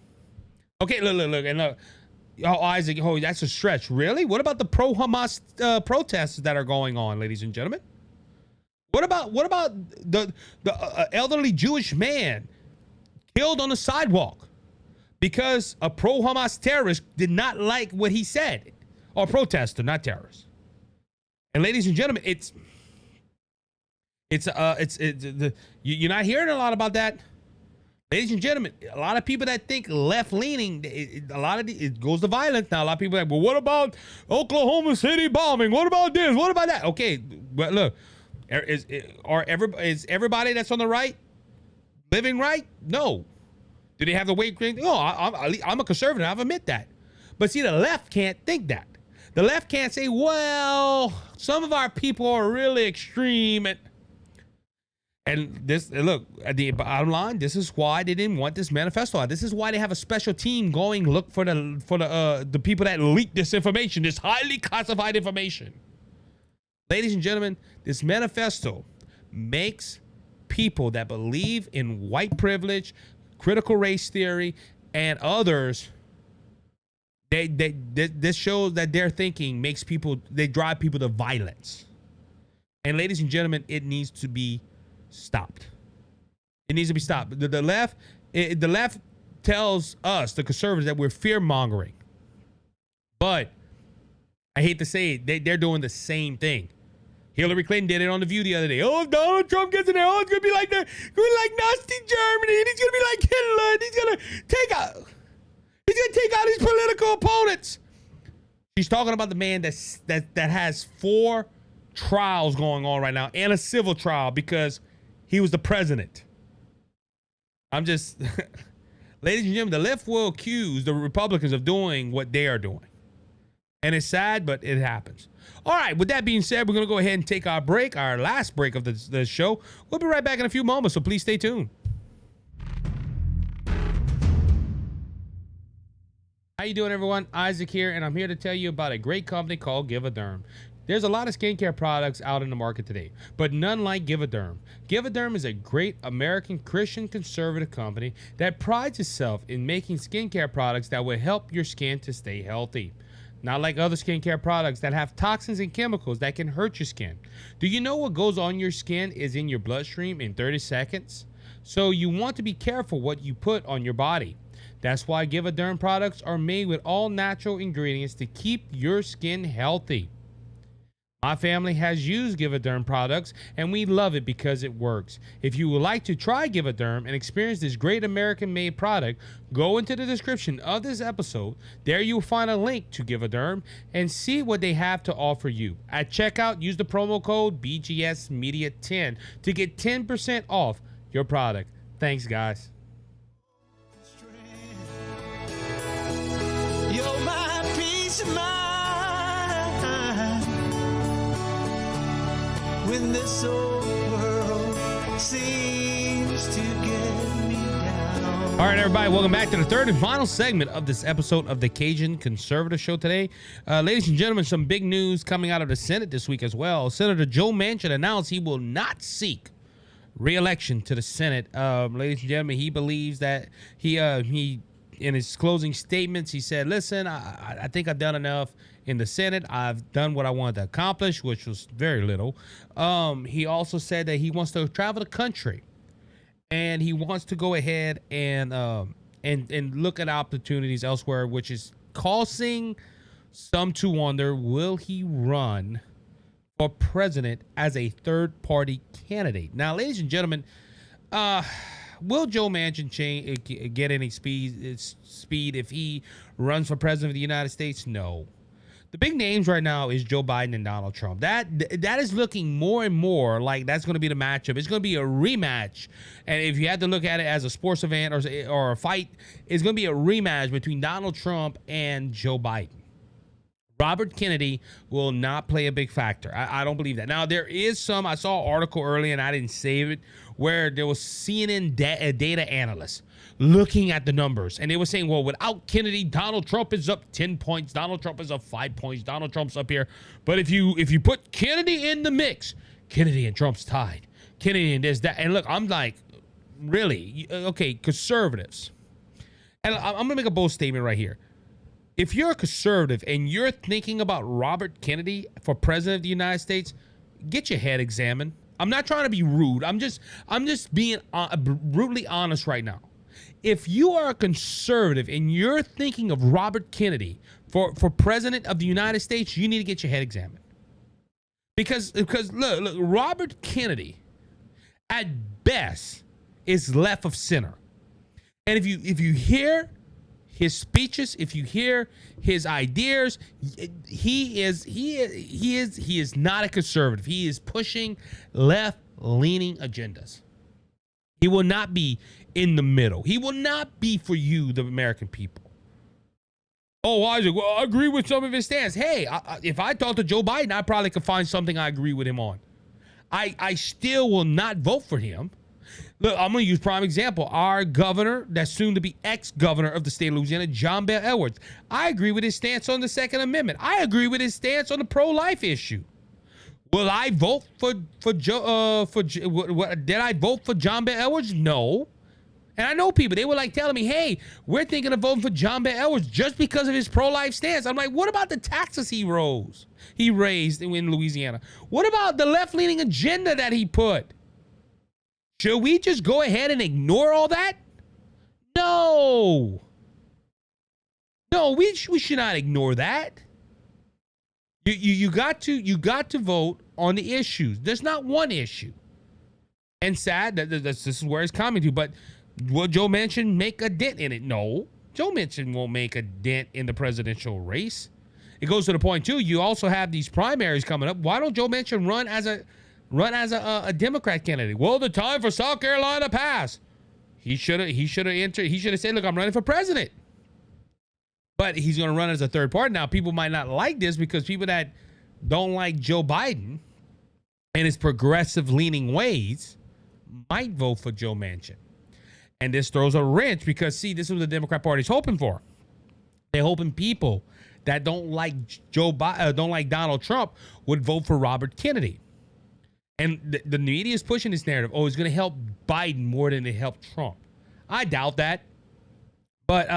Okay, look, and look. Oh, Isaac, that's a stretch. Really? What about the pro-Hamas protests that are going on, ladies and gentlemen? What about the elderly Jewish man killed on the sidewalk because a pro-Hamas terrorist did not like what he said, or protester, not terrorist? And ladies and gentlemen, you're not hearing a lot about that. Ladies and gentlemen, a lot of people that think left-leaning, it goes to violence. Now, a lot of people are like, well, what about Oklahoma City bombing? What about this? What about that? Okay, but look, is everybody that's on the right living right? No. Do they have the weight? No, I'm a conservative. I'll admit that. But see, the left can't think that. The left can't say, well, some of our people are really extreme. And this, look, at the bottom line, this is why they didn't want this manifesto out. This is why they have a special team going look for the people that leak this information, this highly classified information. Ladies and gentlemen, this manifesto makes people that believe in white privilege, critical race theory, and others. This shows that their thinking makes people, they drive people to violence. And ladies and gentlemen, it needs to be stopped. It needs to be stopped. The left tells us, the conservatives, that we're fear mongering. But I hate to say it, they're doing the same thing. Hillary Clinton did it on The View the other day. Oh, if Donald Trump gets in there, oh, it's gonna be like that. It's gonna be like Nazi Germany, and he's gonna be like Hitler, and he's gonna take out his political opponents. She's talking about the man that has 4 trials going on right now and a civil trial because he was the president. I'm just, ladies and gentlemen, the left will accuse the Republicans of doing what they are doing. And it's sad, but it happens. All right, with that being said, we're going to go ahead and take our break, our last break of the show. We'll be right back in a few moments, so please stay tuned. How you doing, everyone? Isaac here, and I'm here to tell you about a great company called Give-A-Derm. There's a lot of skincare products out in the market today, but none like Give-A-Derm. Give-A-Derm is a great American Christian conservative company that prides itself in making skincare products that will help your skin to stay healthy. Not like other skincare products that have toxins and chemicals that can hurt your skin. Do you know what goes on your skin is in your bloodstream in 30 seconds? So you want to be careful what you put on your body. That's why Give-A-Derm products are made with all natural ingredients to keep your skin healthy. My family has used Give-A-Derm products, and we love it because it works. If you would like to try Give-A-Derm and experience this great American-made product, go into the description of this episode. There you'll find a link to Give-A-Derm and see what they have to offer you. At checkout, use the promo code BGSmedia10 to get 10% off your product. Thanks, guys. You're my peace of mind. When this old world seems to get me down. All right, everybody, welcome back to the third and final segment of this episode of the Cajun Conservative Show today. Ladies and gentlemen, some big news coming out of the Senate this week as well. Senator Joe Manchin announced he will not seek re-election to the Senate. Ladies and gentlemen, he believes that he in his closing statements, he said, listen, I think I've done enough in the Senate. I've done what I wanted to accomplish, which was very little. He also said that he wants to travel the country, and he wants to go ahead and look at opportunities elsewhere, which is causing some to wonder, will he run for president as a third-party candidate? Now, ladies and gentlemen, will Joe Manchin get any speed if he runs for president of the United States? No. The big names right now is Joe Biden and Donald Trump. That is looking more and more like that's going to be the matchup. It's going to be a rematch. And if you had to look at it as a sports event or a fight, it's going to be a rematch between Donald Trump and Joe Biden. Robert Kennedy will not play a big factor. I don't believe that. Now, there is some, I saw an article earlier and I didn't save it, where there was CNN data analysts looking at the numbers. And they were saying, well, without Kennedy, Donald Trump is up 10 points. Donald Trump is up 5 points. Donald Trump's up here. But if you put Kennedy in the mix, Kennedy and Trump's tied. Kennedy and this, that. And look, I'm like, really? Okay, conservatives. And I'm going to make a bold statement right here. If you're a conservative and you're thinking about Robert Kennedy for president of the United States, get your head examined. I'm not trying to be rude. I'm just being brutally honest right now. If you are a conservative and you're thinking of Robert Kennedy for president of the United States, you need to get your head examined. Because look, Robert Kennedy at best is left of center. And if you hear his speeches, if you hear his ideas, he is not a conservative. He is pushing left-leaning agendas. He will not be in the middle. He will not be for you, the American people. Oh, why is it? Well, I agree with some of his stance. Hey, if I talk to Joe Biden, I probably could find something I agree with him on. I still will not vote for him. Look, I'm going to use prime example. Our governor, that's soon to be ex-governor of the state of Louisiana, John Bel Edwards. I agree with his stance on the Second Amendment. I agree with his stance on the pro-life issue. Will I vote for Joe? Did I vote for John Bel Edwards? No. And I know people, they were like telling me, hey, we're thinking of voting for John Bel Edwards just because of his pro-life stance. I'm like, what about the taxes he raised in Louisiana? What about the left-leaning agenda that he put? Should we just go ahead and ignore all that? No. No, we should not ignore that. You got to vote on the issues. There's not one issue. And sad that this is where it's coming to, but will Joe Manchin make a dent in it? No. Joe Manchin won't make a dent in the presidential race. It goes to the point too, you also have these primaries coming up. Why don't Joe Manchin run as a Democrat candidate? Well, the time for South Carolina passed. He should have said, look, I'm running for president. But he's going to run as a third party. Now, people might not like this because people that don't like Joe Biden and his progressive leaning ways might vote for Joe Manchin. And this throws a wrench because, see, this is what the Democrat Party is hoping for. They're hoping people that don't like don't like Donald Trump would vote for Robert Kennedy. And the media is pushing this narrative. Oh, it's going to help Biden more than it helped Trump. I doubt that. But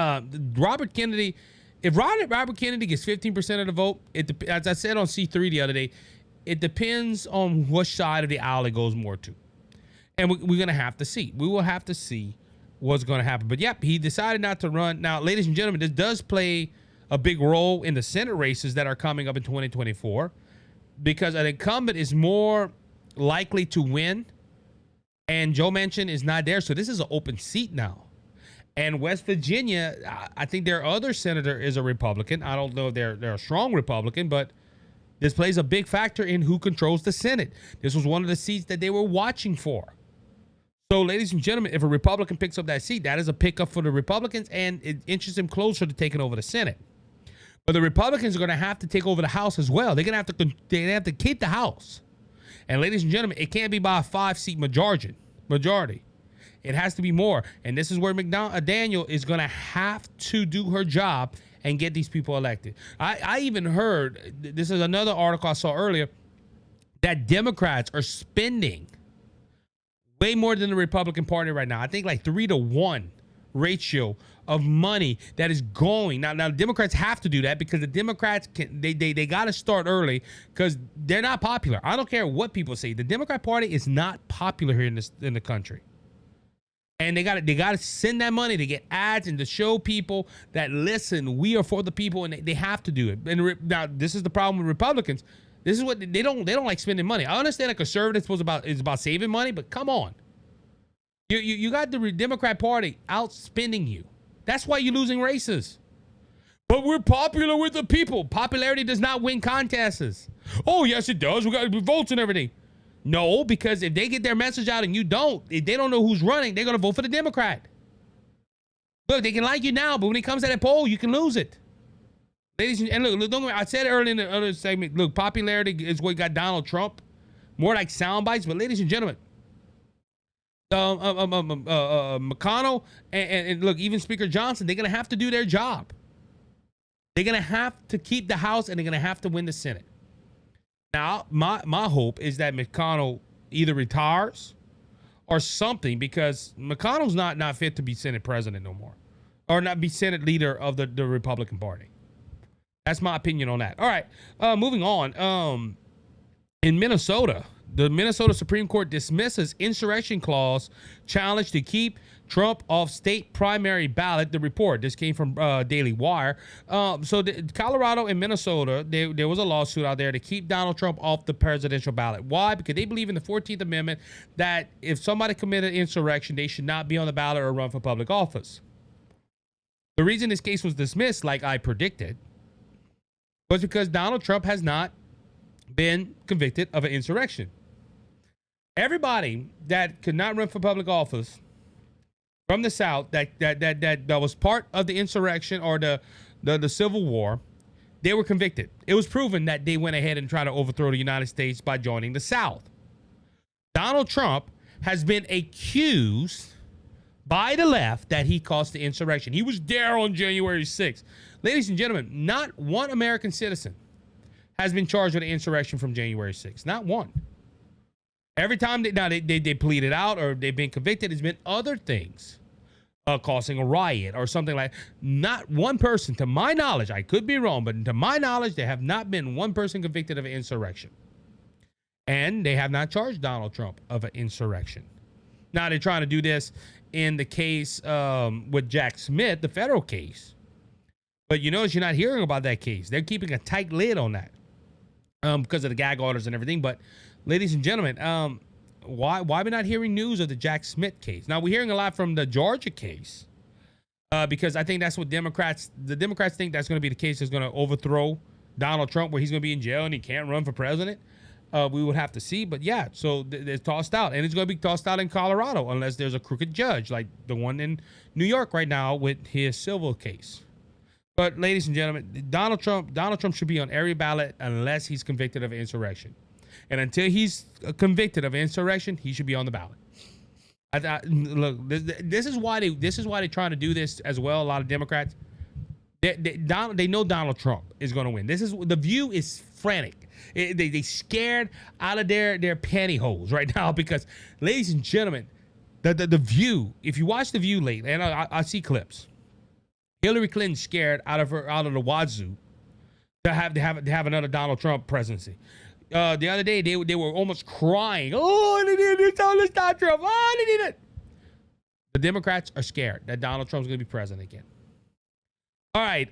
Robert Kennedy, if Robert Kennedy gets 15% of the vote, as I said on C3 the other day, it depends on which side of the aisle it goes more to. And we're going to have to see. We will have to see what's going to happen. But, yep, he decided not to run. Now, ladies and gentlemen, this does play a big role in the Senate races that are coming up in 2024 because an incumbent is more likely to win, and Joe Manchin is not there. So this is an open seat now. And West Virginia, I think their other senator is a Republican. I don't know if they're a strong Republican, but this plays a big factor in who controls the Senate. This was one of the seats that they were watching for. So, ladies and gentlemen, if a Republican picks up that seat, that is a pickup for the Republicans, and it inches them closer to taking over the Senate. But the Republicans are going to have to take over the House as well. They're going to have to keep the House. And, ladies and gentlemen, it can't be by a 5-seat majority. It has to be more. And this is where Daniel is going to have to do her job and get these people elected. I even heard, this is another article I saw earlier, that Democrats are spending way more than the Republican Party right now. I think like 3-to-1 ratio of money that is going. Now Democrats have to do that because the Democrats they got to start early because they're not popular. I don't care what people say. The Democrat Party is not popular here in the country. And they got to send that money to get ads and to show people that, listen, we are for the people, and they have to do it. And now this is the problem with Republicans. This is what they don't like spending money. I understand a conservative is about saving money, but come on. You got the Democrat Party outspending you. That's why you're losing races. But we're popular with the people. Popularity does not win contests. Oh, yes, it does. We got votes and everything. No, because if they get their message out and you don't, if they don't know who's running, they're going to vote for the Democrat. Look, they can like you now, but when it comes to that poll, you can lose it. Ladies and look, don't worry, I said it earlier in the other segment. Look, popularity is what got Donald Trump. More like sound bites, but ladies and gentlemen, McConnell and look, even Speaker Johnson, they're going to have to do their job. They're going to have to keep the House, and they're going to have to win the Senate. Now, my hope is that McConnell either retires or something, because McConnell's not fit to be Senate president no more, or not be Senate leader of the Republican Party. That's my opinion on that. All right, moving on. In Minnesota, the Minnesota Supreme Court dismisses insurrection clause challenge to keep Trump off state primary ballot. The report, this came from Daily Wire. Colorado and Minnesota, there was a lawsuit out there to keep Donald Trump off the presidential ballot. Why? Because they believe in the 14th Amendment that if somebody committed insurrection, they should not be on the ballot or run for public office. The reason this case was dismissed, like I predicted, was because Donald Trump has not been convicted of an insurrection. Everybody that could not run for public office from the South that was part of the insurrection or the the Civil War, they were convicted. It was proven that they went ahead and tried to overthrow the United States by joining the South. Donald Trump has been accused by the left that he caused the insurrection. He was there on January 6th. Ladies and gentlemen, not one American citizen has been charged with an insurrection from January 6th. Not one. Every time they pleaded out or they've been convicted, it's been other things. Causing a riot or something like. Not one person, to my knowledge, I could be wrong, but to my knowledge, there have not been one person convicted of an insurrection. And they have not charged Donald Trump of an insurrection. Now they're trying to do this in the case with Jack Smith, the federal case. But you notice you're not hearing about that case. They're keeping a tight lid on that because of the gag orders and everything. But ladies and gentlemen, why are we not hearing news of the Jack Smith case? Now, we're hearing a lot from the Georgia case because I think that's what the Democrats think that's going to be the case that's going to overthrow Donald Trump, where he's going to be in jail and he can't run for president. We would have to see. But yeah, so it's tossed out. And it's going to be tossed out in Colorado unless there's a crooked judge like the one in New York right now with his civil case. But ladies and gentlemen, Donald Trump should be on every ballot unless he's convicted of insurrection. And until he's convicted of insurrection, he should be on the ballot. Look, this is why they're trying to do this as well. A lot of Democrats, they know Donald Trump is going to win. The View is frantic. They scared out of their pantyhose right now because, ladies and gentlemen, the View. If you watch the View lately, and I see clips, Hillary Clinton scared out of the wazoo to have another Donald Trump presidency. The other day, they were almost crying. Oh, they did this. Oh, let's stop Trump. Oh, they did it. The Democrats are scared that Donald Trump's going to be president again. All right.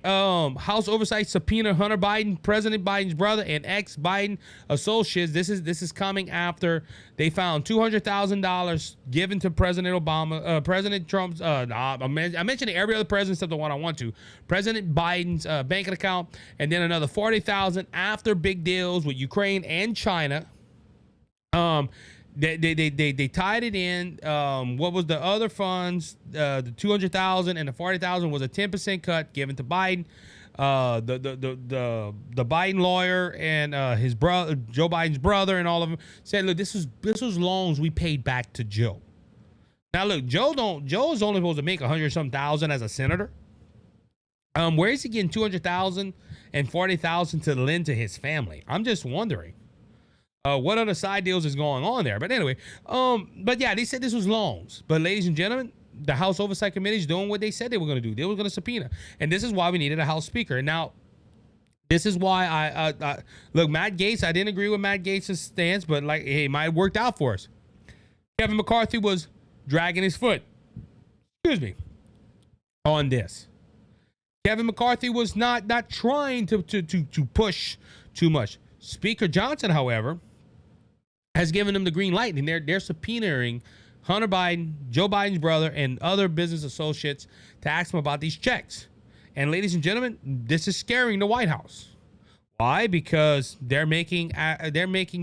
House oversight subpoena Hunter Biden, President Biden's brother, and ex-Biden associates. This is coming after they found $200,000 given to President Obama, President Trump's. I'm mentioning every other president except the one I want to. President Biden's banking account, and then another $40,000 after big deals with Ukraine and China. They tied it in. What was the other funds? The $200,000 and the $40,000 was a 10% cut given to Biden. The Biden lawyer and his brother, Joe Biden's brother, and all of them said, "Look, this was loans we paid back to Joe." Now, look, Joe's only supposed to make $100,000 as a senator. Where is he getting $200,000 and $40,000 to lend to his family? I'm just wondering. What other side deals is going on there? But anyway, but yeah, they said this was loans. But ladies and gentlemen, the House Oversight Committee is doing what they said they were going to do. They were going to subpoena. And this is why we needed a House Speaker. Now, this is why I look, Matt Gaetz, I didn't agree with Matt Gaetz' stance, but like, hey, it might have worked out for us. Kevin McCarthy was dragging his foot, on this. Kevin McCarthy was not trying to push too much. Speaker Johnson, however, has given them the green light, and they're subpoenaing Hunter Biden, Joe Biden's brother, and other business associates to ask them about these checks. And ladies and gentlemen, this is scaring the White House. Why? Because they're making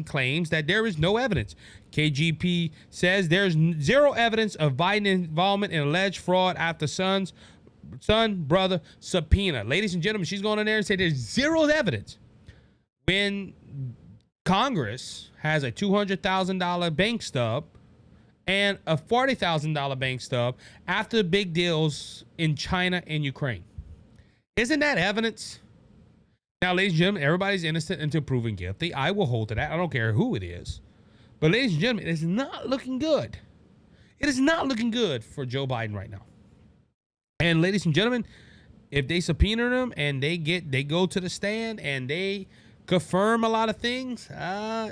claims that there is no evidence. KGP says there's zero evidence of Biden involvement in alleged fraud after son brother subpoena. Ladies and gentlemen, she's going in there and said there's zero evidence. When Congress has a $200,000 bank stub and a $40,000 bank stub after big deals in China and Ukraine. Isn't that evidence? Now, ladies and gentlemen, everybody's innocent until proven guilty. I will hold to that. I don't care who it is. But ladies and gentlemen, it's not looking good. It is not looking good for Joe Biden right now. And ladies and gentlemen, if they subpoena them and they go to the stand and they confirm a lot of things,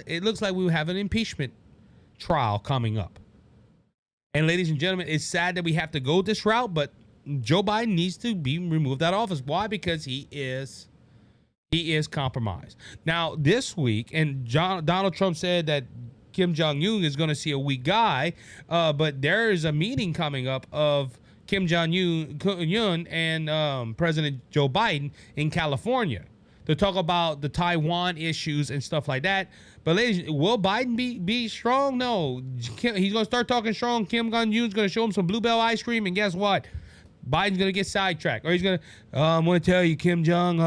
it looks like we will have an impeachment trial coming up. And ladies and gentlemen, it's sad that we have to go this route, but Joe Biden needs to be removed out of office. Why? Because he is compromised. Now, this week, and Donald Trump said that Kim Jong-un is going to see a weak guy, but there is a meeting coming up of Kim Jong-un and President Joe Biden in California to talk about the Taiwan issues and stuff like that. But ladies, will Biden be strong? No. He's going to start talking strong. Kim Jong-un's going to show him some Bluebell ice cream, and guess what? Biden's gonna get sidetracked, or he's gonna. I'm gonna tell you, Kim Jong. You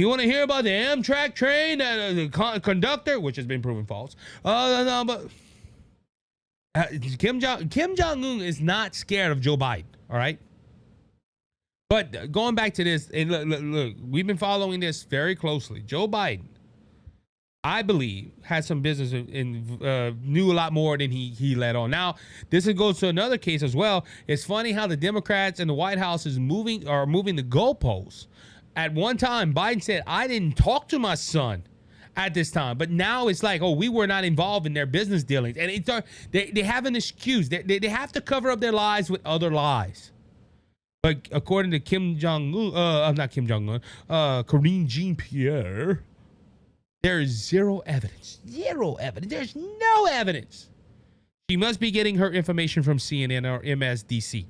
want to hear about the Amtrak train, the conductor, which has been proven false. No, but Kim Jong Un is not scared of Joe Biden. All right. But going back to this, and look, we've been following this very closely. Joe Biden, I believe, had some business and knew a lot more than he let on. Now, this goes to another case as well. It's funny how the Democrats and the White House is moving the goalposts. At one time, Biden said, "I didn't talk to my son at this time," but now it's like, "Oh, we were not involved in their business dealings," and they have an excuse. They have to cover up their lies with other lies. But according to Kim Jong-un, not Kim Jong-un, Karine Jean-Pierre, there is zero evidence. Zero evidence. There's no evidence. She must be getting her information from CNN or MSDC.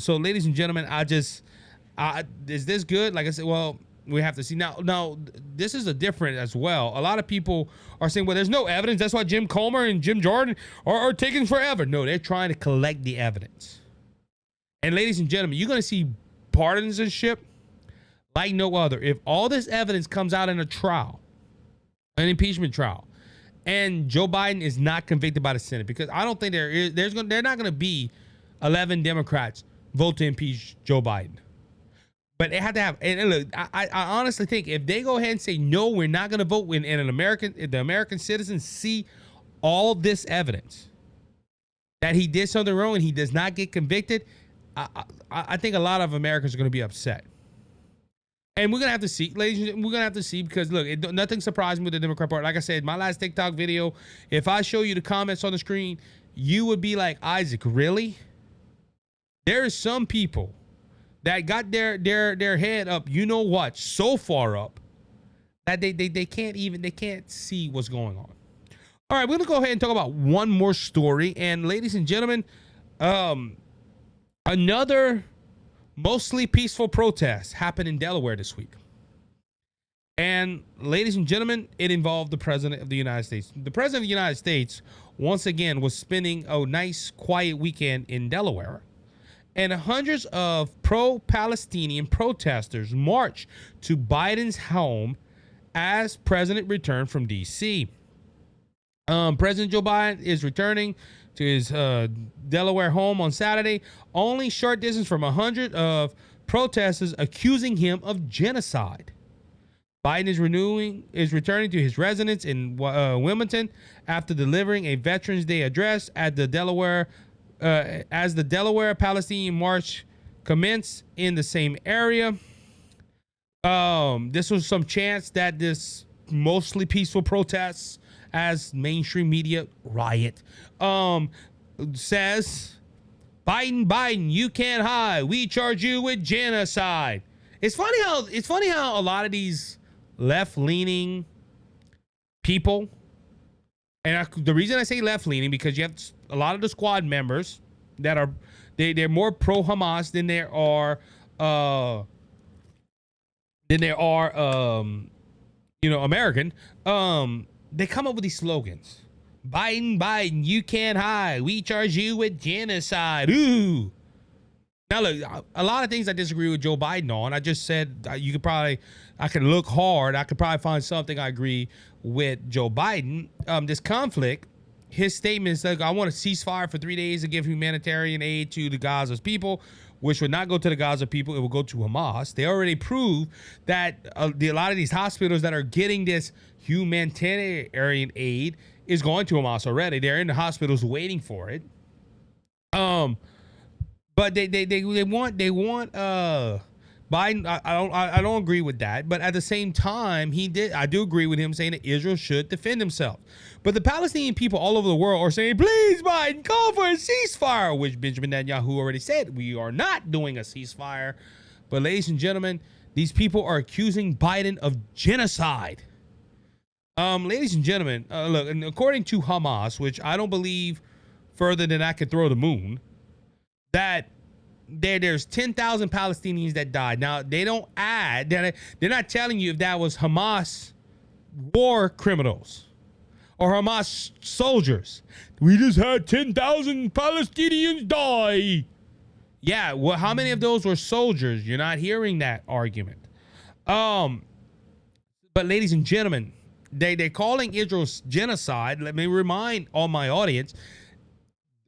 So, ladies and gentlemen, is this good? Like I said, well, we have to see. Now, this is a different as well. A lot of people are saying, well, there's no evidence. That's why Jim Comer and Jim Jordan are taking forever. No, they're trying to collect the evidence. And ladies and gentlemen, you're going to see partisanship like no other. If all this evidence comes out in a trial, an impeachment trial, and Joe Biden is not convicted by the Senate, because I don't think they're not going to be 11 Democrats vote to impeach Joe Biden. But they have to have, and look, I honestly think if they go ahead and say, no, we're not going to vote, and the American citizens see all this evidence that he did something wrong and he does not get convicted, I think a lot of Americans are going to be upset. And we're going to have to see, ladies and gentlemen, we're going to have to see, because look, nothing surprised me with the Democrat Party. Like I said, my last TikTok video, if I show you the comments on the screen, you would be like, Isaac, really? There is some people that got their head up, you know what, so far up that they can't see what's going on. All right, we're going to go ahead and talk about one more story. And ladies and gentlemen, another mostly peaceful protest happened in Delaware this week. And ladies and gentlemen, it involved the President of the United States. The President of the United States, once again, was spending a nice, quiet weekend in Delaware. And hundreds of pro-Palestinian protesters marched to Biden's home as President returned from D.C. President Joe Biden is returning to his Delaware home on Saturday, only short distance from 100 of protesters accusing him of genocide. Biden is returning to his residence in Wilmington after delivering a Veterans Day address at the Delaware as the Delaware Palestinian March commenced in the same area. This was some chance that this mostly peaceful protests, as mainstream media riot, says, Biden, you can't hide. We charge you with genocide. It's funny how a lot of these left-leaning people, and the reason I say left-leaning, because you have a lot of the squad members that are they're more pro-Hamas than there are American. They come up with these slogans. Biden, you can't hide. We charge you with genocide. Ooh. Now, look, a lot of things I disagree with Joe Biden on. I just said I can look hard. I could probably find something I agree with Joe Biden. This conflict, his statement is like, I want a ceasefire for 3 days to give humanitarian aid to the Gaza's people, which would not go to the Gaza people. It will go to Hamas. They already proved that a lot of these hospitals that are getting this humanitarian aid is going to Hamas already. They're in the hospitals waiting for it. But they want Biden. I don't agree with that. But at the same time, I do agree with him saying that Israel should defend himself. But the Palestinian people all over the world are saying, please, Biden, call for a ceasefire, which Benjamin Netanyahu already said, we are not doing a ceasefire. But ladies and gentlemen, these people are accusing Biden of genocide. Ladies and gentlemen, look, and according to Hamas, which I don't believe further than I could throw the moon, that there's 10,000 Palestinians that died. Now, they don't add, they're not telling you if that was Hamas war criminals or Hamas soldiers. We just had 10,000 Palestinians die. Yeah, well, how many of those were soldiers? You're not hearing that argument. But ladies and gentlemen, they're calling Israel's genocide. Let me remind all my audience,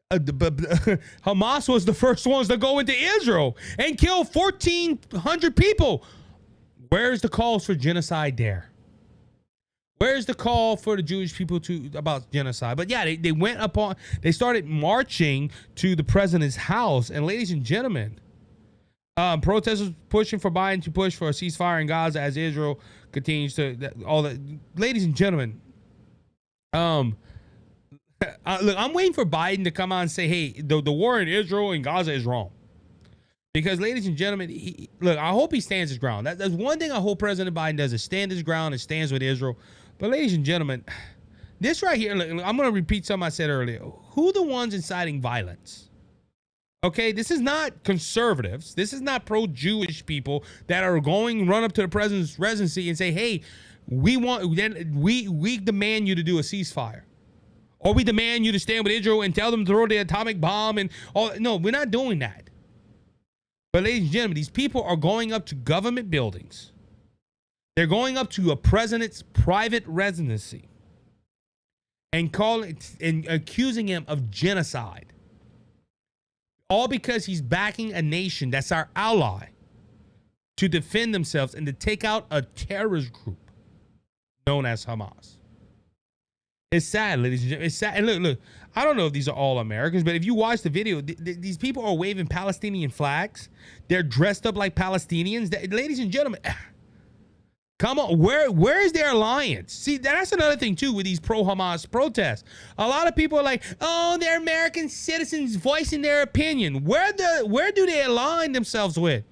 Hamas was the first ones to go into Israel and kill 1,400 people. Where's the calls for genocide there? Where's the call for the Jewish people about genocide? But yeah, they started marching to the president's house. And ladies and gentlemen, protesters pushing for Biden to push for a ceasefire in Gaza as Israel continues to all that. Ladies and gentlemen, look, I'm waiting for Biden to come out and say, hey, the war in Israel and Gaza is wrong. Because, ladies and gentlemen, look, I hope he stands his ground. That's one thing I hope President Biden does, is stand his ground and stands with Israel. But, ladies and gentlemen, this right here, look, I'm going to repeat something I said earlier. Who are the ones inciting violence? Okay, this is not conservatives. This is not pro-Jewish people that are run up to the president's residency and say, hey, we demand you to do a ceasefire. Or we demand you to stand with Israel and tell them to throw the atomic bomb and all. No, we're not doing that. But ladies and gentlemen, these people are going up to government buildings. They're going up to a president's private residency and accusing him of genocide. All because he's backing a nation that's our ally to defend themselves and to take out a terrorist group known as Hamas. It's sad, ladies and gentlemen. It's sad. And look, I don't know if these are all Americans, but if you watch the video, these people are waving Palestinian flags. They're dressed up like Palestinians. Ladies and gentlemen, come on, where is their alliance? See, that's another thing too with these pro-Hamas protests. A lot of people are like, oh, they're American citizens voicing their opinion. Where do they align themselves with?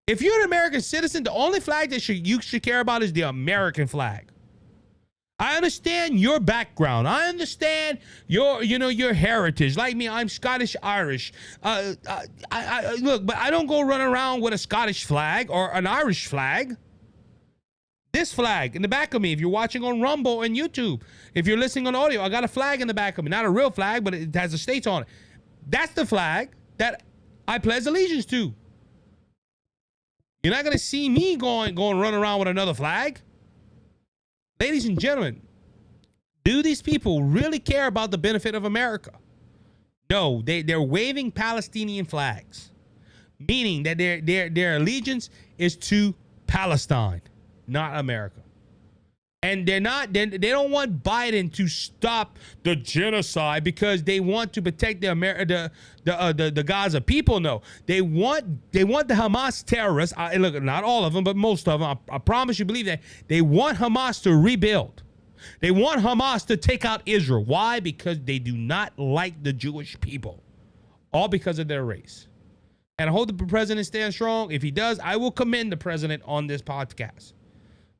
If you're an American citizen, the only flag that you should care about is the American flag. I understand your background. I understand your heritage. Like me, I'm Scottish Irish. Look, but I don't go run around with a Scottish flag or an Irish flag. This flag in the back of me, if you're watching on Rumble and YouTube, if you're listening on audio, I got a flag in the back of me. Not a real flag, but it has the states on it. That's the flag that I pledge allegiance to. You're not going to see me going run around with another flag. Ladies and gentlemen, do these people really care about the benefit of America? No, they're waving Palestinian flags, meaning that their allegiance is to Palestine, not America. And they don't want Biden to stop the genocide because they want to protect the Gaza people. No, they want the Hamas terrorists. Look, not all of them, but most of them. I promise you, believe that they want Hamas to rebuild. They want Hamas to take out Israel. Why? Because they do not like the Jewish people, all because of their race. And I hope the president stands strong. If he does, I will commend the president on this podcast.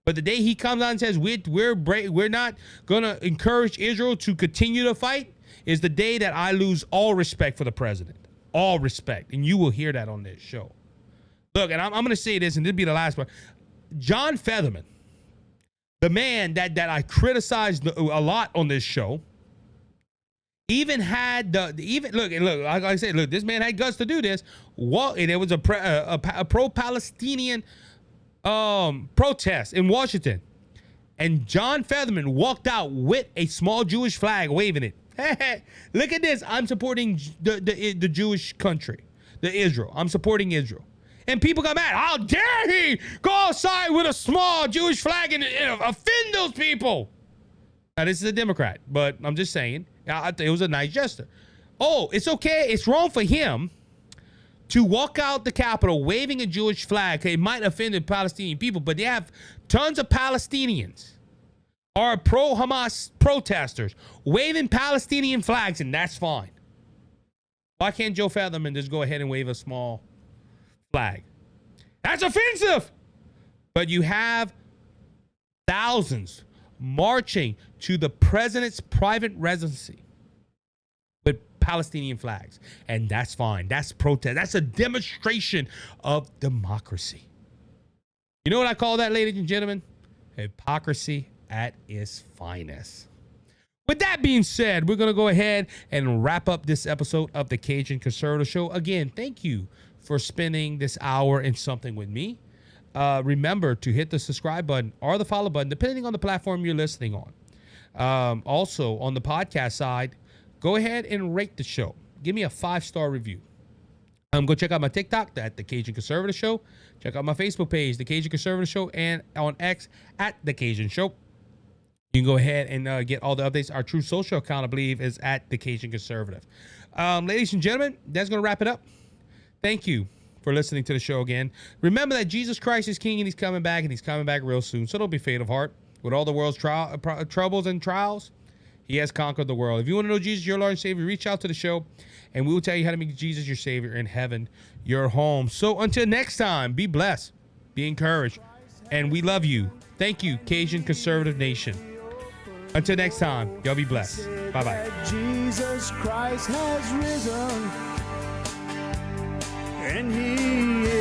But the day he comes out and says we're not going to encourage Israel to continue to fight is the day that I lose all respect for the president. All respect. And you will hear that on this show. Look, and I'm going to say this, and this will be the last one. John Featherman, the man that I criticized a lot on this show, even had look, like I said, look, this man had guts to do this. And there was a pro-Palestinian protest in Washington, and John Featherman walked out with a small Jewish flag waving it. Look at this. I'm supporting the Jewish country, the Israel. I'm supporting Israel. And people got mad. How dare he go outside with a small Jewish flag and offend those people? Now, this is a Democrat, but I'm just saying, it was a nice gesture. Oh, it's okay. It's wrong for him to walk out the Capitol waving a Jewish flag. It might offend the Palestinian people, but they have tons of Palestinians are pro-Hamas protesters waving Palestinian flags, and that's fine. Why can't Joe Featherman just go ahead and wave a small flag? That's offensive. But you have thousands marching to the president's private residency with Palestinian flags, and that's fine. That's protest. That's a demonstration of democracy. You know what I call that, ladies and gentlemen? Hypocrisy at its finest. With that being said, we're going to go ahead and wrap up this episode of the Cajun Conservative Show. Again, thank you for spending this hour in something with me. Remember to hit the subscribe button or the follow button, depending on the platform you're listening on. Also, on the podcast side, go ahead and rate the show. Give me a 5-star review. Go check out my TikTok at The Cajun Conservative Show. Check out my Facebook page, The Cajun Conservative Show, and on X at The Cajun Show. You can go ahead and get all the updates. Our true social account, I believe, is at The Cajun Conservative. Ladies and gentlemen, that's going to wrap it up. Thank you for listening to the show again. Remember that Jesus Christ is King, and he's coming back, and he's coming back real soon. So don't be faint of heart. With all the world's troubles and trials, he has conquered the world. If you want to know Jesus, your Lord and Savior, reach out to the show, and we will tell you how to make Jesus your Savior in heaven, your home. So until next time, be blessed, be encouraged, and we love you. Thank you, Cajun Conservative Nation. Until next time, y'all be blessed. Bye-bye. Jesus Christ has risen, and he